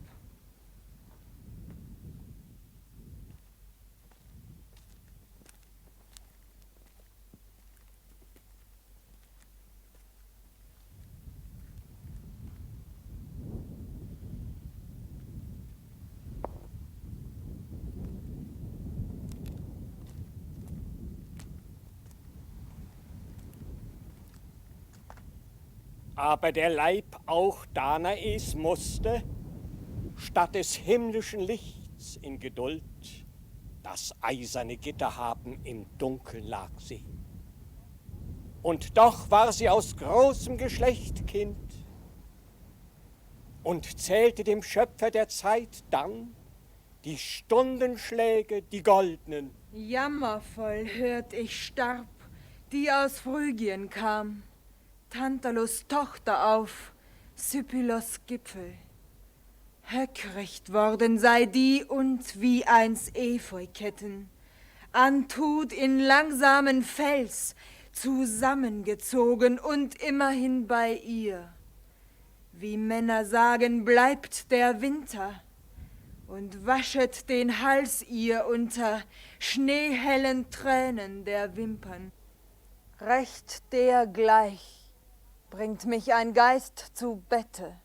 Aber der Leib auch Danaes musste, statt des himmlischen Lichts in Geduld, das eiserne Gitter haben, im Dunkeln lag sie. Und doch war sie aus großem Geschlecht Kind und zählte dem Schöpfer der Zeit dann die Stundenschläge, die goldenen. Jammervoll hört ich starb, die aus Phrygien kam, Tantalus Tochter auf Sipylos Gipfel. Höckricht worden sei die und wie einst Epheuketten, antut in langsamen Fels, zusammengezogen und immerhin bei ihr. Wie Männer sagen, bleibt der Winter und waschet den Hals ihr unter schneehellen Tränen der Wimpern. Recht der gleich bringt mich ein Geist zu Bette.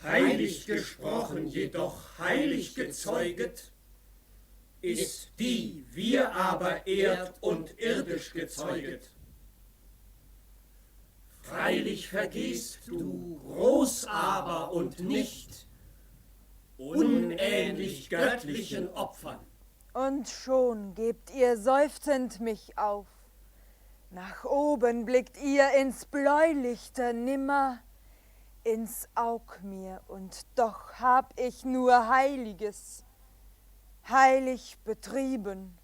Heilig gesprochen, jedoch heilig gezeuget, ist die, wir aber erd- und irdisch gezeuget. Freilich vergehst du, groß aber und nicht, unähnlich göttlichen Opfern. Und schon gebt ihr seufzend mich auf, nach oben blickt ihr ins Bläulichte nimmer, ins Aug mir, und doch hab ich nur Heiliges, heilig betrieben.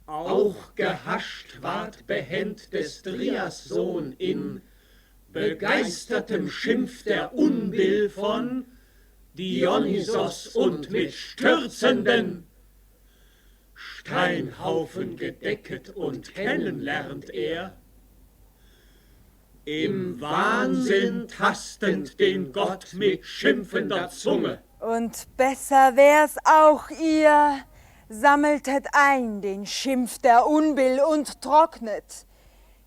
Auch gehascht ward behend des Drias Sohn in begeistertem Schimpf der Unbill von Dionysos und mit stürzenden Steinhaufen gedecket und kennen lernt er, im Wahnsinn tastend den Gott mit schimpfender Zunge. Und besser wär's auch, ihr sammeltet ein den Schimpf der Unbill und trocknet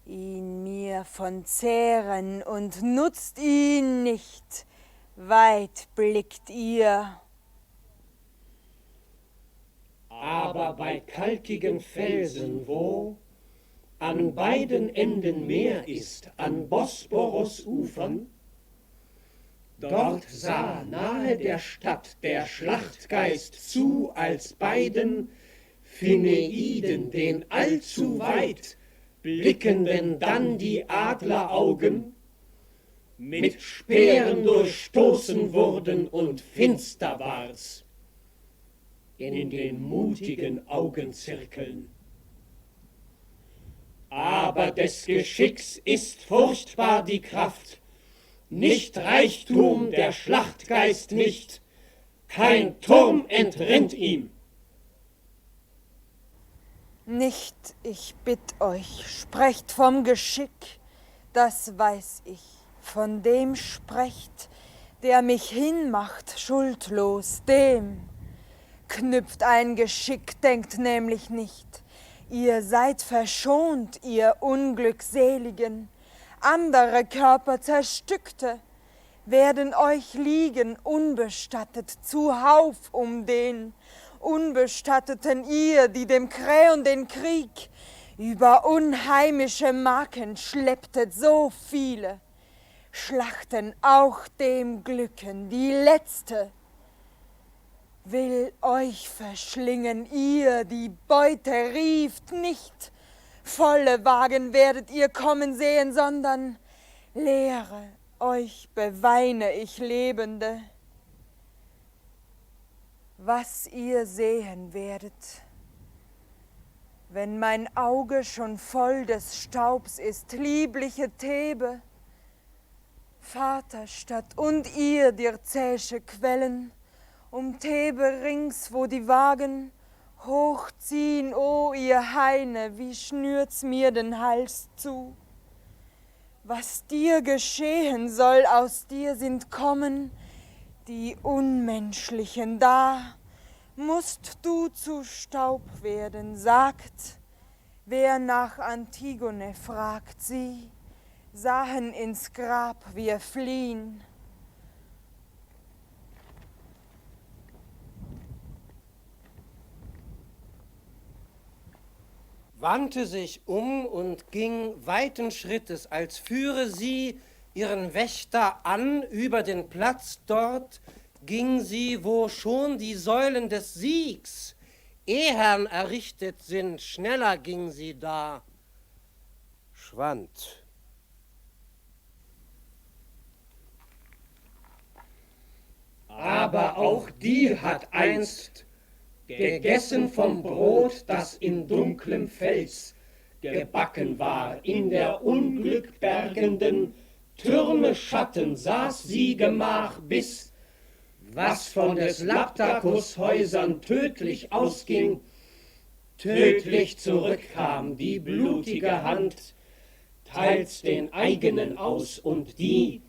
ihn mir von Zähren und nutzt ihn nicht, weit blickt ihr. Aber bei kalkigen Felsen, wo an beiden Enden Meer ist, an Bosporus Ufern, dort sah nahe der Stadt der Schlachtgeist zu, als beiden Phineiden den allzu weit blickenden dann die Adleraugen mit Speeren durchstoßen wurden und finster war's in den mutigen Augenzirkeln. Aber des Geschicks ist furchtbar die Kraft, nicht Reichtum der Schlachtgeist nicht, kein Turm entrinnt ihm. Nicht, ich bitt euch, sprecht vom Geschick, das weiß ich, von dem sprecht, der mich hinmacht, schuldlos, dem knüpft ein Geschick, denkt nämlich nicht, ihr seid verschont, ihr Unglückseligen, andere Körper zerstückte, werden euch liegen, unbestattet, zuhauf um den Unbestatteten ihr, die dem Krähen den Krieg über unheimische Marken schlepptet, so viele Schlachten auch dem Glücken, die letzte will euch verschlingen, ihr, die Beute rieft nicht, volle Wagen werdet ihr kommen sehen, sondern leere euch beweine ich Lebende. Was ihr sehen werdet, wenn mein Auge schon voll des Staubs ist, liebliche Thebe, Vaterstadt und ihr dirzäische Quellen, um Thebe rings, wo die Wagen hochziehen, o ihr Haine, wie schnürt's mir den Hals zu. Was dir geschehen soll, aus dir sind kommen die Unmenschlichen, da musst du zu Staub werden, sagt, wer nach Antigone fragt, sie sahen ins Grab wir fliehen. Wandte sich um und ging weiten Schrittes, als führe sie ihren Wächter an. Über den Platz dort ging sie, wo schon die Säulen des Siegs ehern errichtet sind. Schneller ging sie da, schwand. Aber auch die hat einst gegessen vom Brot, das in dunklem Fels gebacken war. In der unglückbergenden Türme Schatten saß sie gemach, bis was von des Laptacus Häusern tödlich ausging, tödlich zurückkam. Die blutige Hand teils den eigenen aus, und die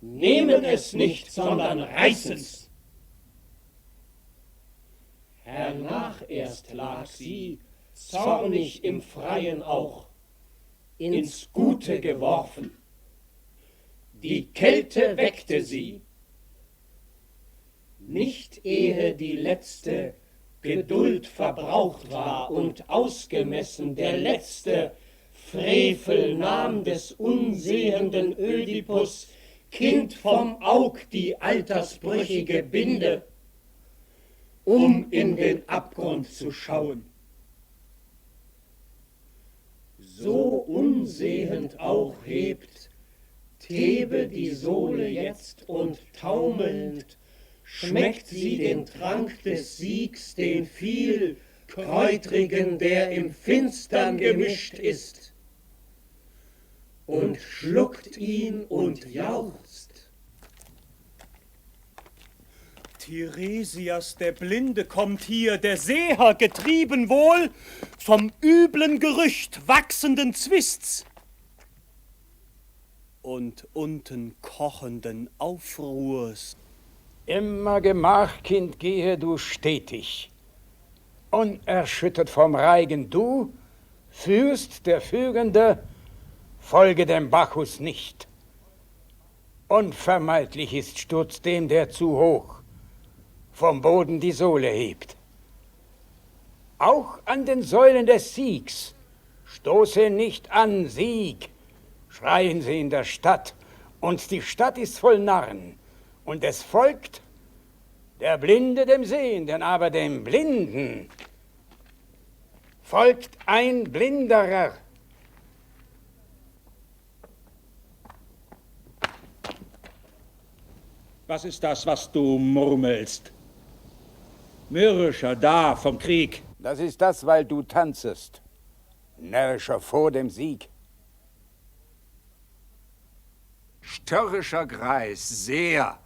nehmen es nicht, sondern reißen's. Hernach erst lag sie, zornig im Freien auch, ins Gute geworfen. Die Kälte weckte sie, nicht ehe die letzte Geduld verbraucht war und ausgemessen der letzte Frevel nahm des unsehenden Ödipus Kind vom Aug die altersbrüchige Binde, um in den Abgrund zu schauen. So unsehend auch hebt Thebe die Sohle jetzt, und taumelnd schmeckt sie den Trank des Siegs, den vielkräutrigen, der im Finstern gemischt ist, und schluckt ihn und jauchzt. Tiresias der Blinde kommt hier, der Seher, getrieben wohl vom üblen Gerücht wachsenden Zwists und unten kochenden Aufruhrs. Immer Gemachkind gehe du stetig, unerschüttert vom Reigen du, Fürst der Fügende, folge dem Bacchus nicht. Unvermeidlich ist Sturz dem, der zu hoch vom Boden die Sohle hebt. Auch an den Säulen des Siegs stoße nicht an, Sieg, schreien sie in der Stadt, und die Stadt ist voll Narren, und es folgt der Blinde dem Sehenden, aber dem Blinden folgt ein Blinderer. Was ist das, was du murmelst? Mürrischer da vom Krieg. Das ist das, weil du tanzest, närrischer vor dem Sieg. Störrischer Greis, sehr,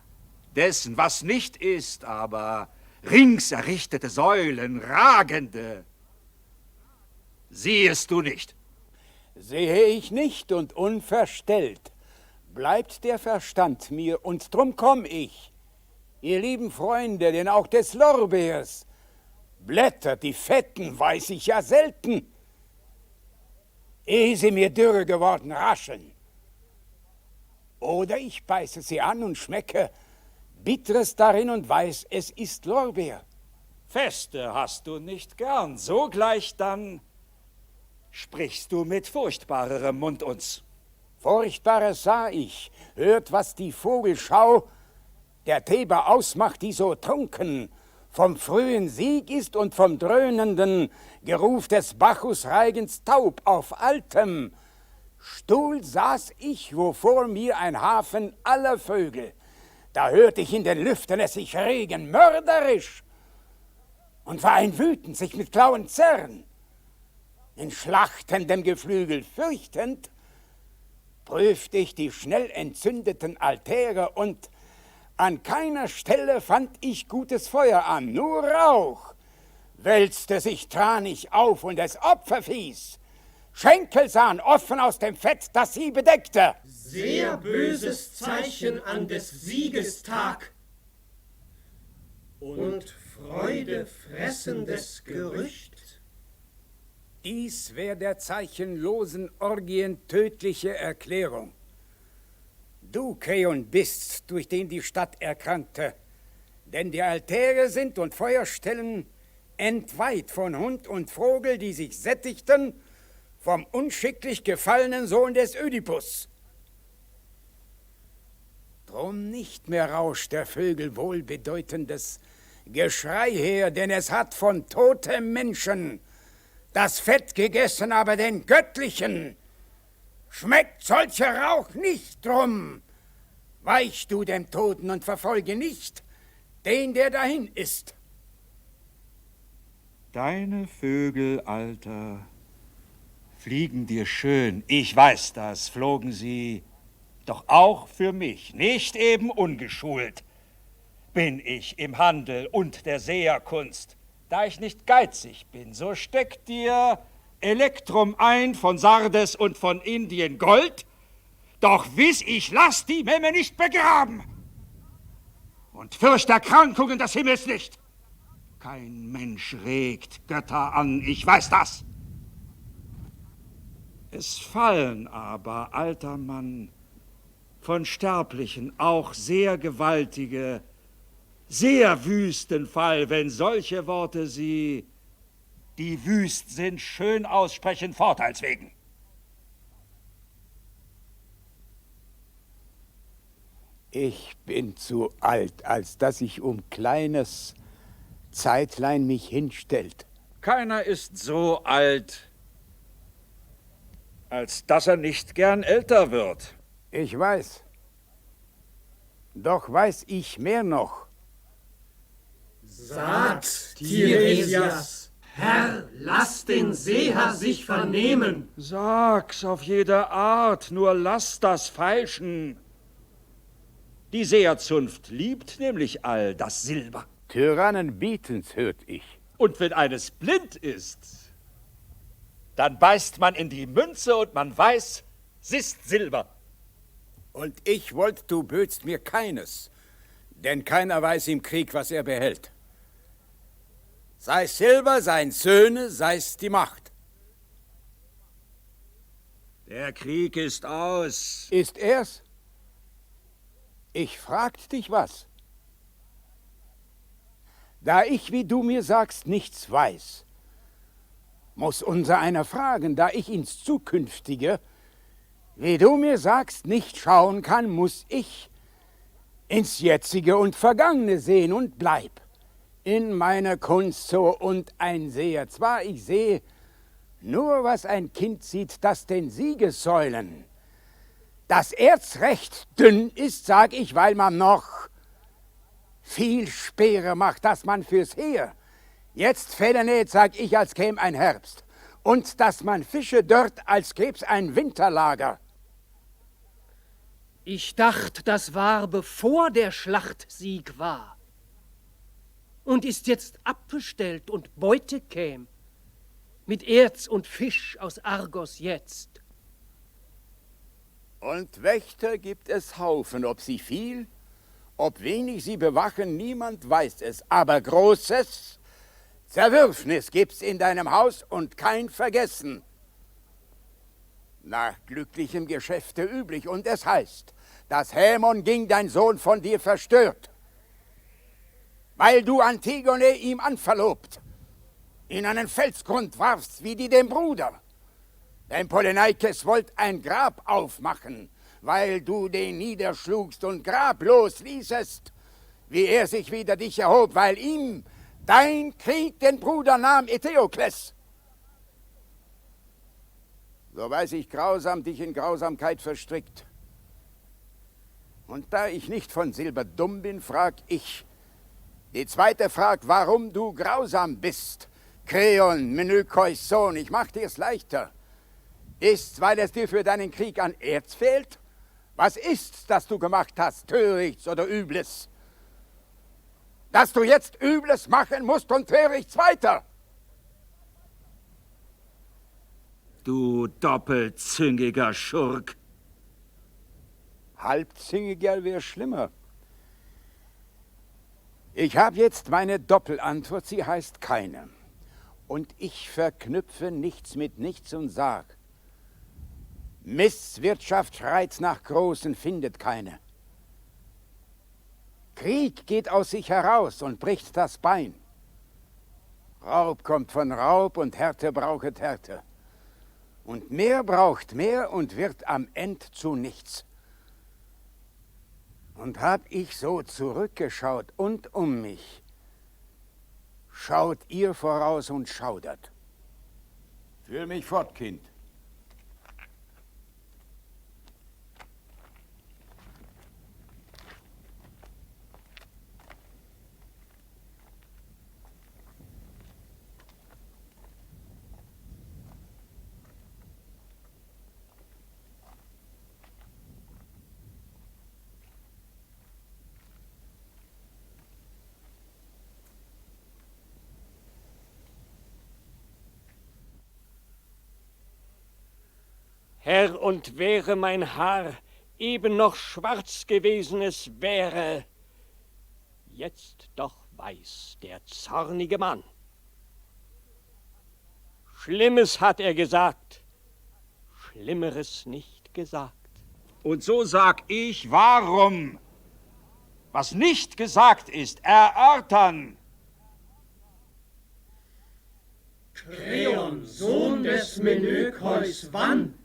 dessen, was nicht ist, aber rings errichtete Säulen, ragende. Siehest du nicht? Sehe ich nicht und unverstellt bleibt der Verstand mir, und drum komm ich, ihr lieben Freunde, denn auch des Lorbeers Blätter, die fetten, weiß ich ja selten, ehe sie mir dürre geworden rascheln. Oder ich beiße sie an und schmecke Bitteres darin und weiß, es ist Lorbeer. Feste hast du nicht gern, sogleich dann sprichst du mit furchtbarerem Mund uns. Furchtbares sah ich, hört, was die Vogelschau der Theber ausmacht, die so trunken vom frühen Sieg ist und vom dröhnenden Geruf des Bacchusreigens taub auf altem Stuhl saß ich, wo vor mir ein Hafen aller Vögel. Da hört ich in den Lüften es sich regen, mörderisch, und war ein Wüten sich mit Klauen zerren. In schlachtendem Geflügel fürchtend prüfte ich die schnell entzündeten Altäre, und an keiner Stelle fand ich gutes Feuer an, nur Rauch wälzte sich tranig auf, und das Opferviehs Schenkel sahen offen aus dem Fett, das sie bedeckte. Sehr böses Zeichen an des Siegestag und freudefressendes Gerücht. Dies wär der zeichenlosen Orgien tödliche Erklärung. Du, Kreon, bist, durch den die Stadt erkrankte, denn die Altäre sind und Feuerstellen entweiht von Hund und Vogel, die sich sättigten vom unschicklich gefallenen Sohn des Ödipus. Drum nicht mehr rauscht der Vögel wohlbedeutendes Geschrei her, denn es hat von totem Menschen das Fett gegessen, aber den göttlichen schmeckt solcher Rauch nicht. Drum weich du dem Toten und verfolge nicht den, der dahin ist. Deine Vögel, Alter, fliegen dir schön, ich weiß das, flogen sie, doch auch für mich, nicht eben ungeschult, bin ich im Handel und der Seherkunst. Da ich nicht geizig bin, so steckt dir Elektrum ein von Sardes und von Indien Gold, doch wiss ich, lass die Memme nicht begraben und fürcht Erkrankungen des Himmels nicht. Kein Mensch regt Götter an, ich weiß das. Es fallen aber, alter Mann, von Sterblichen auch sehr gewaltige, sehr wüsten Fall, wenn solche Worte sie, die wüst sind, schön aussprechen, Vorteils wegen. Ich bin zu alt, als dass ich um kleines Zeitlein mich hinstellt. Keiner ist so alt, als dass er nicht gern älter wird. Ich weiß. Doch weiß ich mehr noch. Sagt, Tiresias, Herr, lass den Seher sich vernehmen. Sag's auf jede Art, nur lass das feilschen. Die Seherzunft liebt nämlich all das Silber. Tyrannen bieten's, hört ich. Und wenn eines blind ist, dann beißt man in die Münze und man weiß, s ist Silber. Und ich wollt, du bötst mir keines. Denn keiner weiß im Krieg, was er behält. Sei's Silber, sei's Söhne, sei's die Macht. Der Krieg ist aus. Ist er's? Ich fragt dich was. Da ich, wie du mir sagst, nichts weiß, muss unser einer fragen, da ich ins Zukünftige, wie du mir sagst, nicht schauen kann, muss ich ins Jetzige und Vergangene sehen und bleib in meiner Kunst so und ein Seher. Zwar ich sehe nur, was ein Kind sieht, das den Siegessäulen. Das Erz recht dünn ist, sag ich, weil man noch viel Speere macht, dass man fürs Heer jetzt Federn näht, sag ich, als käm ein Herbst. Und dass man Fische dort, als gäb's ein Winterlager. Ich dacht, das war, bevor der Schlachtsieg war. Und ist jetzt abbestellt und Beute käm. Mit Erz und Fisch aus Argos jetzt. Und Wächter gibt es Haufen, ob sie viel, ob wenig sie bewachen, niemand weiß es. Aber großes Zerwürfnis gibt's in deinem Haus und kein Vergessen. Nach glücklichem Geschäfte üblich, und es heißt, dass Hämon ging dein Sohn von dir verstört, weil du Antigone ihm anverlobt, in einen Felsgrund warfst, wie die dem Bruder. Denn Polyneikes wollt ein Grab aufmachen, weil du den niederschlugst und grablos ließest, wie er sich wider dich erhob, weil ihm dein Krieg den Bruder nahm, Eteokles. So weiß ich grausam dich in Grausamkeit verstrickt. Und da ich nicht von Silber dumm bin, frag ich. Die zweite fragt, warum du grausam bist. Kreon, Menökeus Sohn, ich mach dir's leichter. Ist's, weil es dir für deinen Krieg an Erz fehlt? Was ist's, das du gemacht hast, Törichts oder Übles? Dass du jetzt Übles machen musst und Törichts weiter. Du doppelzüngiger Schurk. Halbzüngiger wäre schlimmer. Ich habe jetzt meine Doppelantwort, sie heißt keine. Und ich verknüpfe nichts mit nichts und sag, Misswirtschaft schreit nach Großen, findet keine. Krieg geht aus sich heraus und bricht das Bein. Raub kommt von Raub und Härte brauchet Härte. Und mehr braucht mehr und wird am End zu nichts. Und hab ich so zurückgeschaut und um mich, schaut ihr voraus und schaudert. Führ mich fort, Kind. Herr, und wäre mein Haar eben noch schwarz gewesen, es wäre jetzt doch weiß der zornige Mann. Schlimmes hat er gesagt, Schlimmeres nicht gesagt. Und so sag ich, warum? Was nicht gesagt ist, erörtern. Kreon, Sohn des Menökeus, wann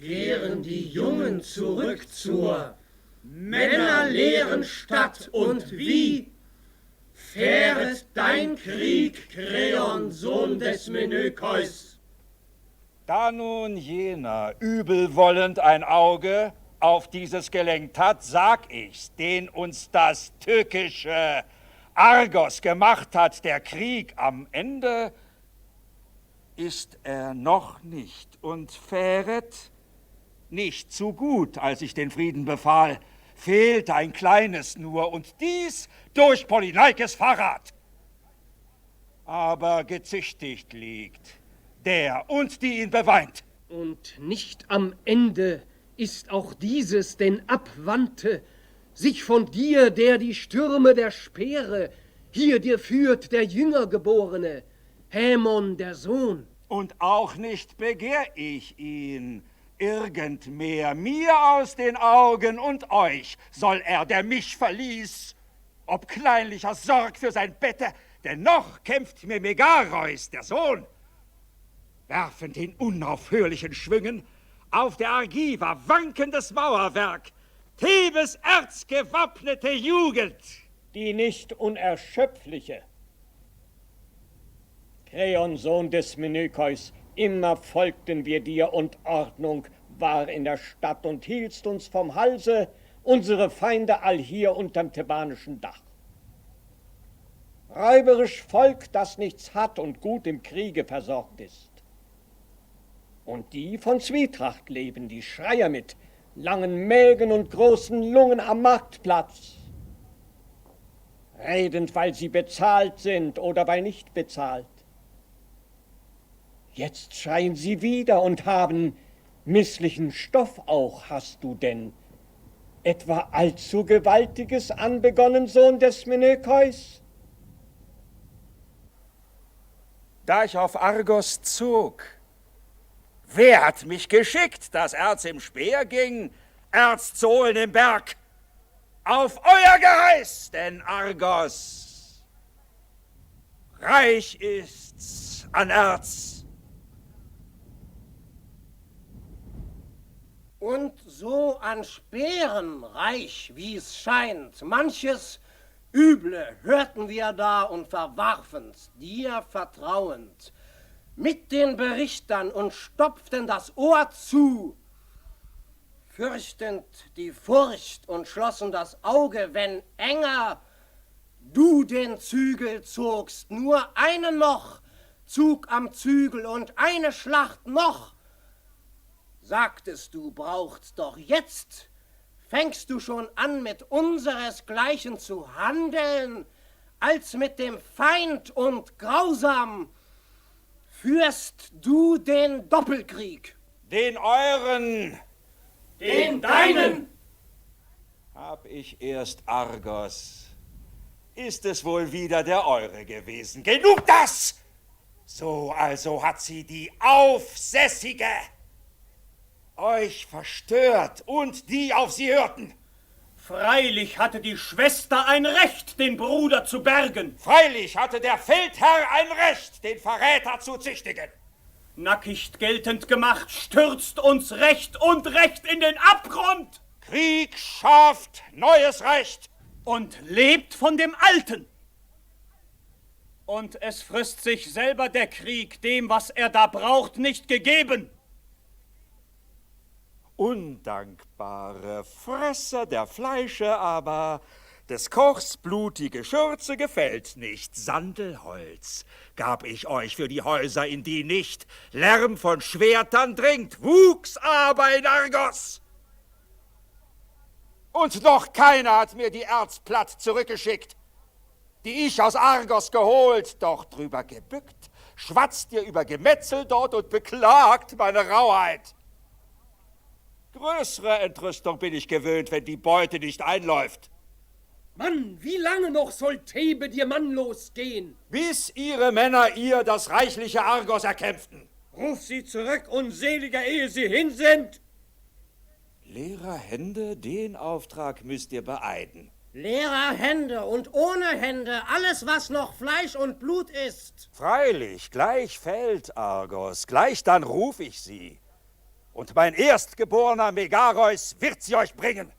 kehren die Jungen zurück zur männerleeren Stadt und wie fähret dein Krieg, Kreon, Sohn des Menökeus? Da nun jener übelwollend ein Auge auf dieses gelenkt hat, sag ich's, den uns das tückische Argos gemacht hat, der Krieg am Ende, ist er noch nicht und fähret nicht zu gut, als ich den Frieden befahl, fehlt ein kleines nur, und dies durch Polyneikes Verrat. Aber gezüchtigt liegt der und die ihn beweint. Und nicht am Ende ist auch dieses denn abwandte, sich von dir, der die Stürme der Speere hier dir führt, der Jüngergeborene, Hämon der Sohn. Und auch nicht begehr ich ihn irgendmehr. Mir aus den Augen und euch soll er, der mich verließ, ob kleinlicher Sorg für sein Bette, dennoch kämpft mir Megareus, der Sohn, werfend in unaufhörlichen Schwüngen auf der Argiva wankendes Mauerwerk, Thebes erzgewappnete Jugend. Die nicht unerschöpfliche. Kreon, Sohn des Menökeus, immer folgten wir dir und Ordnung war in der Stadt und hieltst uns vom Halse, unsere Feinde allhier unterm thebanischen Dach. Räuberisch Volk, das nichts hat und gut im Kriege versorgt ist. Und die von Zwietracht leben, die Schreier mit langen Mägen und großen Lungen am Marktplatz. Redend, weil sie bezahlt sind oder weil nicht bezahlt. Jetzt schreien sie wieder und haben misslichen Stoff auch, hast du denn etwa allzu Gewaltiges anbegonnen, Sohn des Menökeus? Da ich auf Argos zog, wer hat mich geschickt, dass Erz im Speer ging, Erz zu holen im Berg? Auf euer Geheiß, denn Argos reich ist's an Erz. Und so an Speeren reich, wie es scheint. Manches Üble hörten wir da und verwarfen's, dir vertrauend, mit den Berichtern und stopften das Ohr zu, fürchtend die Furcht und schlossen das Auge, wenn enger du den Zügel zogst. Nur einen noch Zug am Zügel und eine Schlacht noch, sagtest du, braucht's doch jetzt. Fängst du schon an, mit unseresgleichen zu handeln, als mit dem Feind und grausam führst du den Doppelkrieg? Den euren, den deinen. Hab ich erst Argos, ist es wohl wieder der eure gewesen. Genug das! So also hat sie die Aufsässige euch verstört und die auf sie hörten. Freilich hatte die Schwester ein Recht, den Bruder zu bergen. Freilich hatte der Feldherr ein Recht, den Verräter zu züchtigen. Nackig geltend gemacht, stürzt uns Recht und Recht in den Abgrund. Krieg schafft neues Recht. Und lebt von dem Alten. Und es frisst sich selber der Krieg, dem, was er da braucht, nicht gegeben. Undankbare Fresser der Fleische aber, des Kochs blutige Schürze gefällt nicht. Sandelholz gab ich euch für die Häuser, in die nicht Lärm von Schwertern dringt, wuchs aber in Argos. Und noch keiner hat mir die Erzplatt zurückgeschickt, die ich aus Argos geholt, doch drüber gebückt, schwatzt ihr über Gemetzel dort und beklagt meine Rauheit. Größere Entrüstung bin ich gewöhnt, wenn die Beute nicht einläuft. Mann, wie lange noch soll Thebe dir mannlos gehen? Bis ihre Männer ihr das reichliche Argos erkämpften. Ruf sie zurück, unseliger, ehe sie hin sind. Leerer Hände, den Auftrag müsst ihr beeiden. Leerer Hände und ohne Hände, alles, was noch Fleisch und Blut ist. Freilich, gleich fällt Argos, gleich dann ruf ich sie. Und mein erstgeborener Megareus wird sie euch bringen.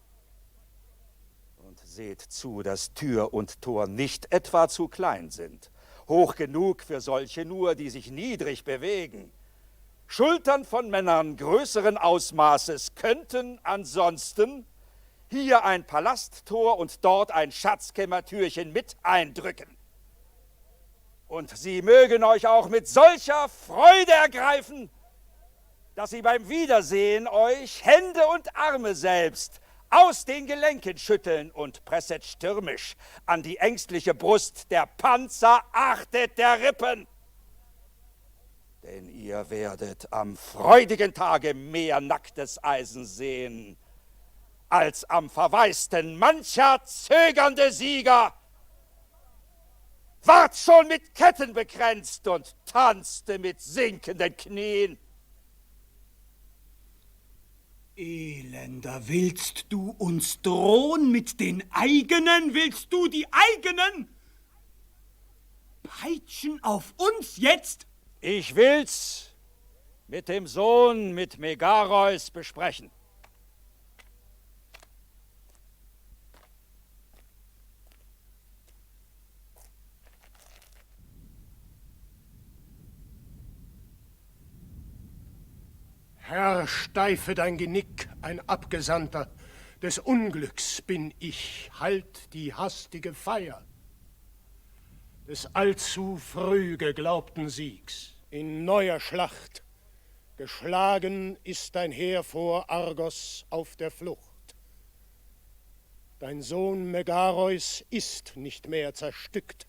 Und seht zu, dass Tür und Tor nicht etwa zu klein sind, hoch genug für solche nur, die sich niedrig bewegen. Schultern von Männern größeren Ausmaßes könnten ansonsten hier ein Palasttor und dort ein Schatzkämmertürchen mit eindrücken. Und sie mögen euch auch mit solcher Freude ergreifen, dass sie beim Wiedersehen euch Hände und Arme selbst aus den Gelenken schütteln und presset stürmisch an die ängstliche Brust der Panzer, achtet der Rippen. Denn ihr werdet am freudigen Tage mehr nacktes Eisen sehen als am verwaisten mancher zögernde Sieger ward schon mit Ketten bekränzt und tanzte mit sinkenden Knien. Elender, willst du uns drohen mit den eigenen? Willst du die eigenen peitschen auf uns jetzt? Ich will's mit dem Sohn, mit Megareus besprechen. Herr, steife dein Genick, ein Abgesandter des Unglücks bin ich, halt die hastige Feier des allzu früh geglaubten Siegs. In neuer Schlacht geschlagen ist dein Heer vor Argos auf der Flucht. Dein Sohn Megareus ist nicht mehr zerstückt,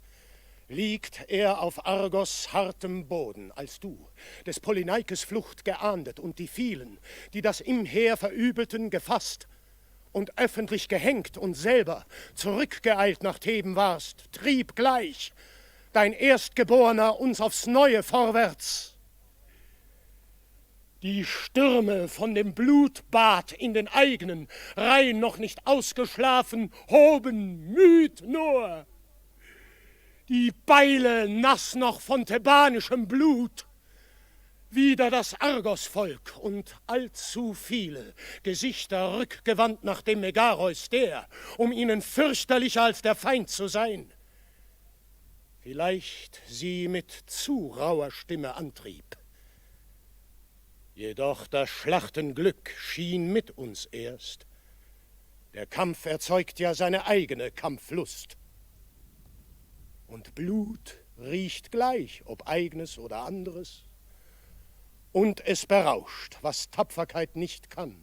liegt er auf Argos hartem Boden, als du des Polyneikes Flucht geahndet und die vielen, die das im Heer verübelten, gefasst und öffentlich gehängt und selber zurückgeeilt nach Theben warst, trieb gleich dein Erstgeborener uns aufs Neue vorwärts. Die Stürme von dem Blutbad in den eigenen Reihen noch nicht ausgeschlafen, hoben müd nur die Beile nass noch von thebanischem Blut, wieder das Argosvolk und allzu viele Gesichter rückgewandt nach dem Megareus, der, um ihnen fürchterlicher als der Feind zu sein, vielleicht sie mit zu rauer Stimme antrieb. Jedoch das Schlachtenglück schien mit uns erst. Der Kampf erzeugt ja seine eigene Kampflust. Und Blut riecht gleich, ob eigenes oder anderes. Und es berauscht, was Tapferkeit nicht kann.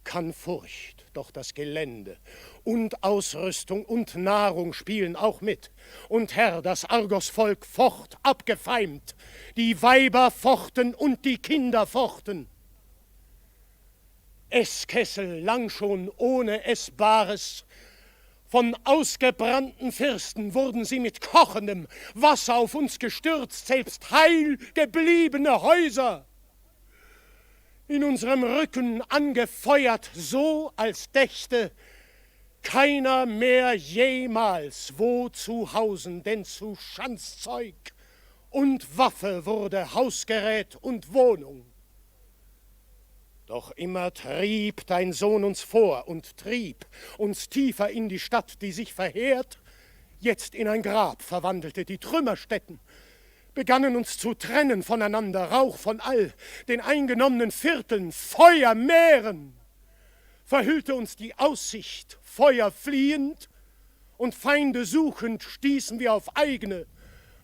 Kann Furcht, doch das Gelände und Ausrüstung und Nahrung spielen auch mit. Und Herr, das Argosvolk focht abgefeimt, die Weiber fochten und die Kinder fochten. Esskessel lang schon ohne Essbares, von ausgebrannten Fürsten wurden sie mit kochendem Wasser auf uns gestürzt, selbst heil gebliebene Häuser in unserem Rücken angefeuert, so als dächte keiner mehr jemals wo zu hausen, denn zu Schanzzeug und Waffe wurde Hausgerät und Wohnung. Doch immer trieb dein Sohn uns vor und trieb uns tiefer in die Stadt, die sich verheert, jetzt in ein Grab verwandelte, die Trümmerstätten begannen uns zu trennen voneinander, Rauch von all den eingenommenen Vierteln, Feuermeeren, verhüllte uns die Aussicht, Feuer fliehend und Feinde suchend stießen wir auf eigene,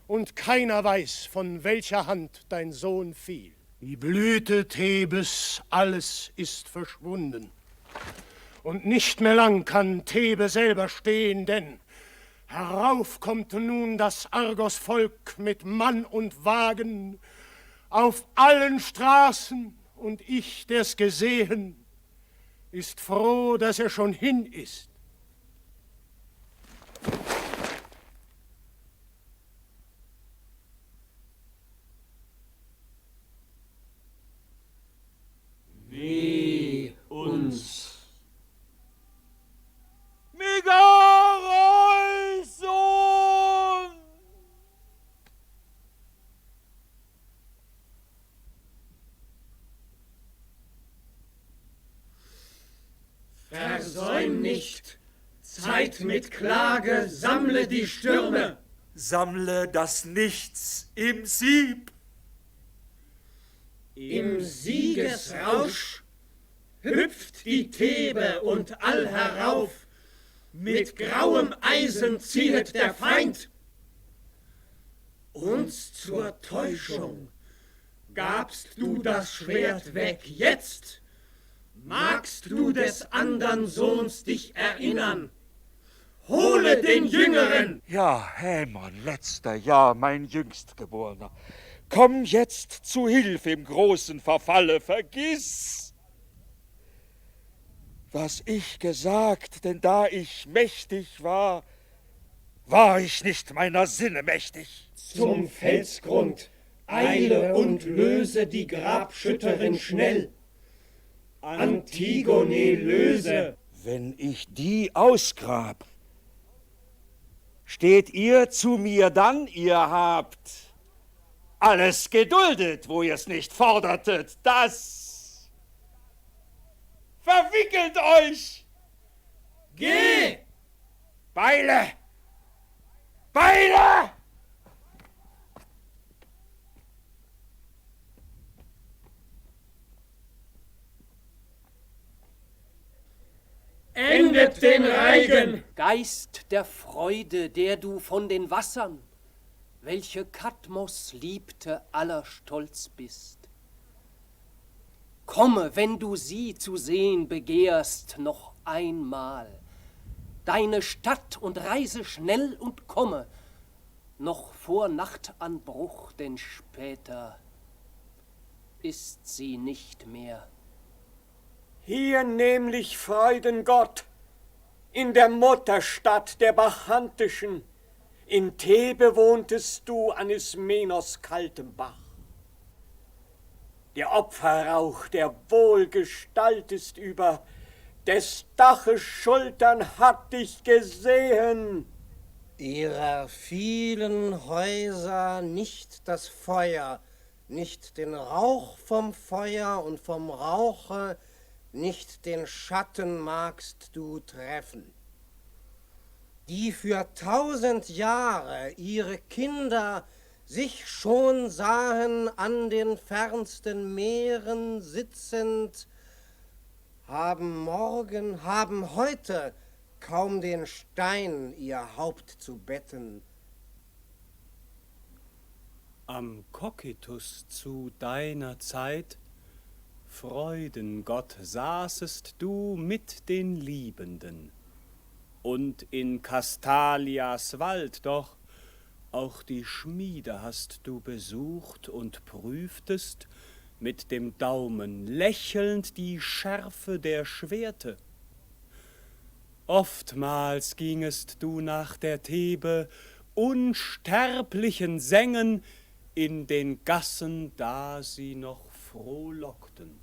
und keiner weiß, von welcher Hand dein Sohn fiel. Die Blüte Thebes, alles ist verschwunden. Und nicht mehr lang kann Thebe selber stehen, denn herauf kommt nun das Argosvolk mit Mann und Wagen auf allen Straßen, und ich, der's gesehen, ist froh, dass er schon hin ist. Weh uns! Megareus Sohn! Versäum nicht! Zeit mit Klage, sammle die Stürme! Sammle das Nichts im Sieb! Im Siegesrausch hüpft die Thebe und all herauf, mit grauem Eisen ziehet der Feind. Uns zur Täuschung gabst du das Schwert weg, jetzt magst du des andern Sohns dich erinnern. Hole den Jüngeren! Ja, Hämon, letzter, ja, mein Jüngstgeborener. Komm jetzt zu Hilf im großen Verfalle, vergiss was ich gesagt, denn da ich mächtig war, war ich nicht meiner Sinne mächtig. Zum Felsgrund, eile und löse die Grabschütterin schnell. Antigone, löse! Wenn ich die ausgrab, steht ihr zu mir dann, ihr habt alles geduldet, wo ihr's nicht fordertet, das verwickelt euch! Geh! Beile! Beile! Endet den Reigen! Geist der Freude, der du von den Wassern, welche Kadmos liebte, aller Stolz bist. Komme, wenn du sie zu sehen begehrst, noch einmal. Deine Stadt und reise schnell und komme, noch vor Nachtanbruch, denn später ist sie nicht mehr. Hier nämlich, Freudengott, in der Mutterstadt der Bacchantischen, in Thebe wohntest du an Ismenos kaltem Bach. Der Opferrauch der Wohlgestalt ist über, des Daches Schultern hat dich gesehen. Ihrer vielen Häuser nicht das Feuer, nicht den Rauch vom Feuer und vom Rauche, nicht den Schatten magst du treffen. Die für 1000 Jahre ihre Kinder sich schon sahen an den fernsten Meeren sitzend, haben morgen, haben heute kaum den Stein ihr Haupt zu betten. Am Cocytus zu deiner Zeit, Freudengott, saßest du mit den Liebenden. Und in Castalias Wald doch auch die Schmiede hast du besucht und prüftest mit dem Daumen lächelnd die Schärfe der Schwerte. Oftmals gingest du nach der Thebe unsterblichen Sängen in den Gassen, da sie noch frohlockten.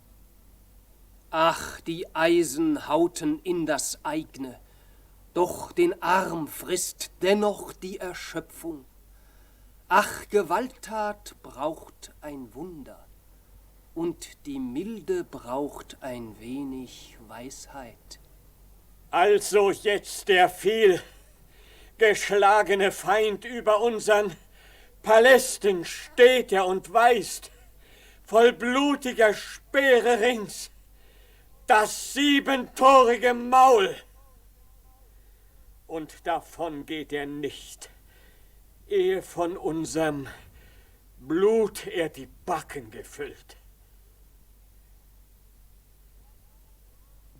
Ach, die Eisen hauten in das Eigne, doch den Arm frisst dennoch die Erschöpfung. Ach, Gewalttat braucht ein Wunder, und die Milde braucht ein wenig Weisheit. Also jetzt der viel geschlagene Feind über unseren Palästen steht er und weist, voll blutiger Speere rings, das siebentorige Maul. Und davon geht er nicht, ehe von unserem Blut er die Backen gefüllt.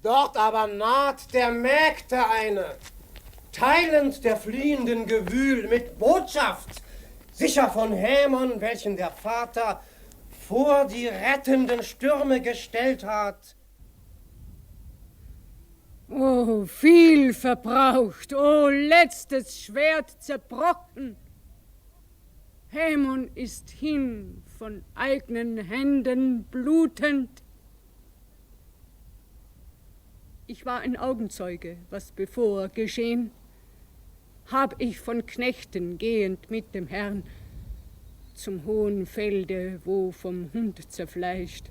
Dort aber naht der Mägde eine, teilend der fliehenden Gewühl mit Botschaft, sicher von Hämon, welchen der Vater vor die rettenden Stürme gestellt hat. Oh, viel verbraucht, oh, letztes Schwert zerbrochen. Hämon ist hin, von eigenen Händen blutend. Ich war ein Augenzeuge, was bevor geschehen. Hab ich von Knechten gehend mit dem Herrn zum hohen Felde, wo vom Hund zerfleischt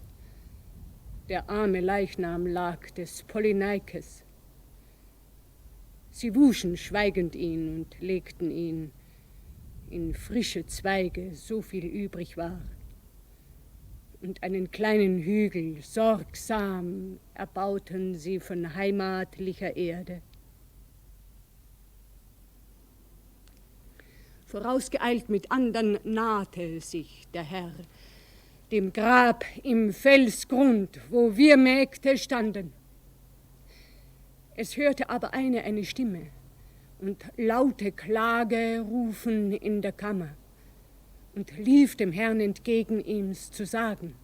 der arme Leichnam lag des Polyneikes. Sie wuschen schweigend ihn und legten ihn in frische Zweige, so viel übrig war, und einen kleinen Hügel sorgsam erbauten sie von heimatlicher Erde. Vorausgeeilt mit andern nahte sich der Herr dem Grab im Felsgrund, wo wir Mägde standen. Es hörte aber eine Stimme und laute Klage rufen in der Kammer und lief dem Herrn entgegen, ihm's zu sagen.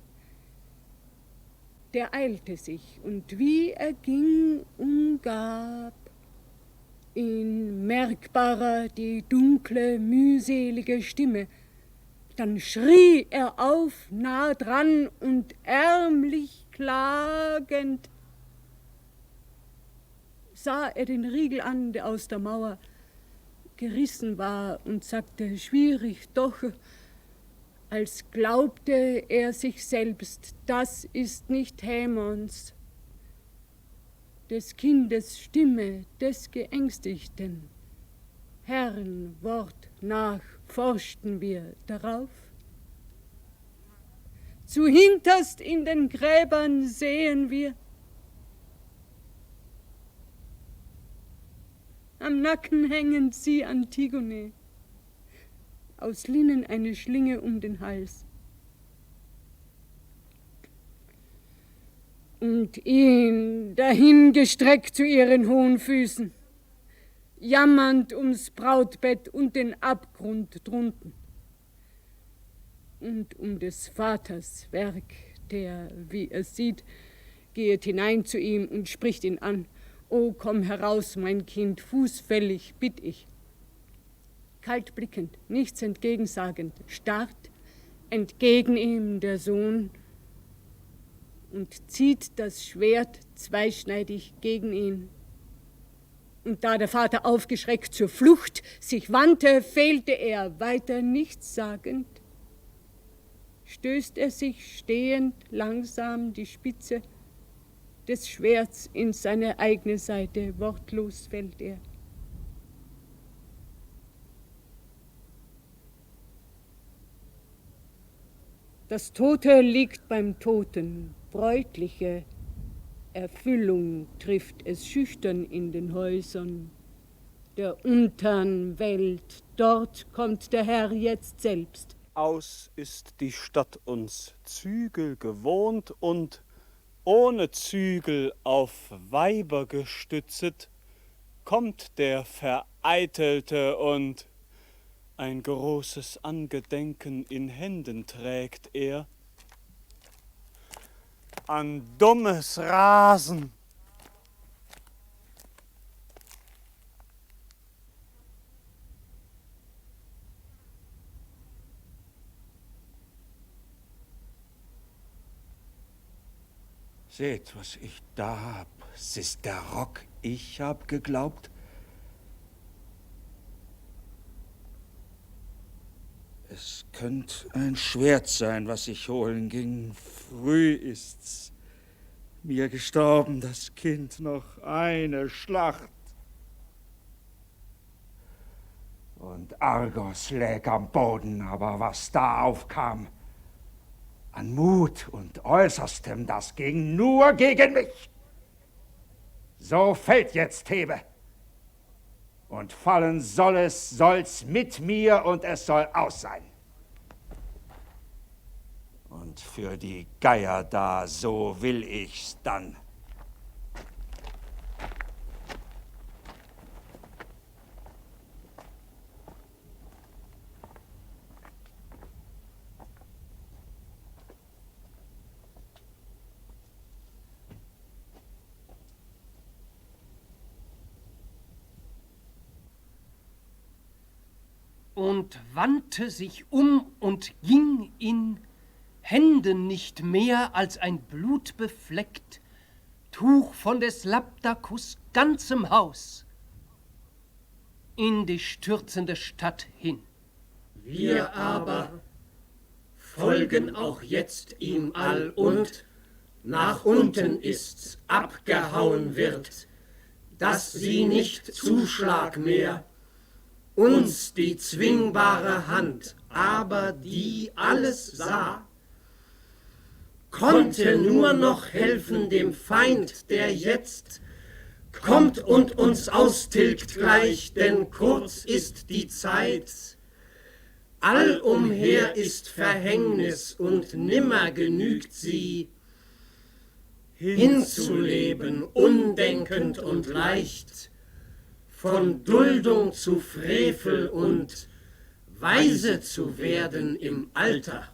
der eilte sich, und wie er ging, umgab ihn merkbarer die dunkle, mühselige Stimme. Dann schrie er auf, nah dran und ärmlich klagend. Sah er den Riegel an, der aus der Mauer gerissen war, und sagte schwierig doch, als glaubte er sich selbst, das ist nicht Hämons, des Kindes Stimme, des Geängstigten. Herrn Wort nach forschten wir darauf. Zuhinterst in den Gräbern sehen wir, am Nacken hängend sie Antigone, aus Linnen eine Schlinge um den Hals. Und ihn dahingestreckt zu ihren hohen Füßen, jammernd ums Brautbett und den Abgrund drunten. Und um des Vaters Werk, der, wie er sieht, gehet hinein zu ihm und spricht ihn an. O, komm heraus, mein Kind, fußfällig bitt ich. Kalt blickend, nichts entgegensagend, starrt entgegen ihm der Sohn und zieht das Schwert zweischneidig gegen ihn. Und da der Vater aufgeschreckt zur Flucht sich wandte, fehlte er, weiter nichts sagend. Stößt er sich stehend langsam die Spitze des Schwerts in seine eigene Seite, wortlos fällt er. Das Tote liegt beim Toten, bräutliche Erfüllung trifft es schüchtern in den Häusern der untern Welt. Dort kommt der Herr jetzt selbst. Aus ist die Stadt uns Zügel gewohnt und ohne Zügel auf Weiber gestützet, kommt der Vereitelte und ein großes Angedenken in Händen trägt er. An dummes Rasen. Seht, was ich da hab. Es ist der Rock. Ich hab geglaubt. Es könnte ein Schwert sein, was ich holen ging. Früh ist's. Mir gestorben das Kind, noch eine Schlacht. Und Argos läg am Boden, aber was da aufkam, an Mut und Äußerstem, das ging nur gegen mich. So fällt jetzt Thebe. Und fallen soll's mit mir und es soll aus sein. Und für die Geier da, so will ich's dann. Und wandte sich um und ging in Händen nicht mehr als ein blutbefleckt Tuch von des Labdacus ganzem Haus in die stürzende Stadt hin. Wir aber folgen auch jetzt ihm all und nach unten ist's abgehauen wird, dass sie nicht Zuschlag mehr, uns die zwingbare Hand, aber die alles sah, konnte nur noch helfen dem Feind, der jetzt kommt und uns austilgt gleich, denn kurz ist die Zeit. Allumher ist Verhängnis und nimmer genügt sie, hinzuleben, undenkend und leicht, von Duldung zu Frevel und weise zu werden im Alter.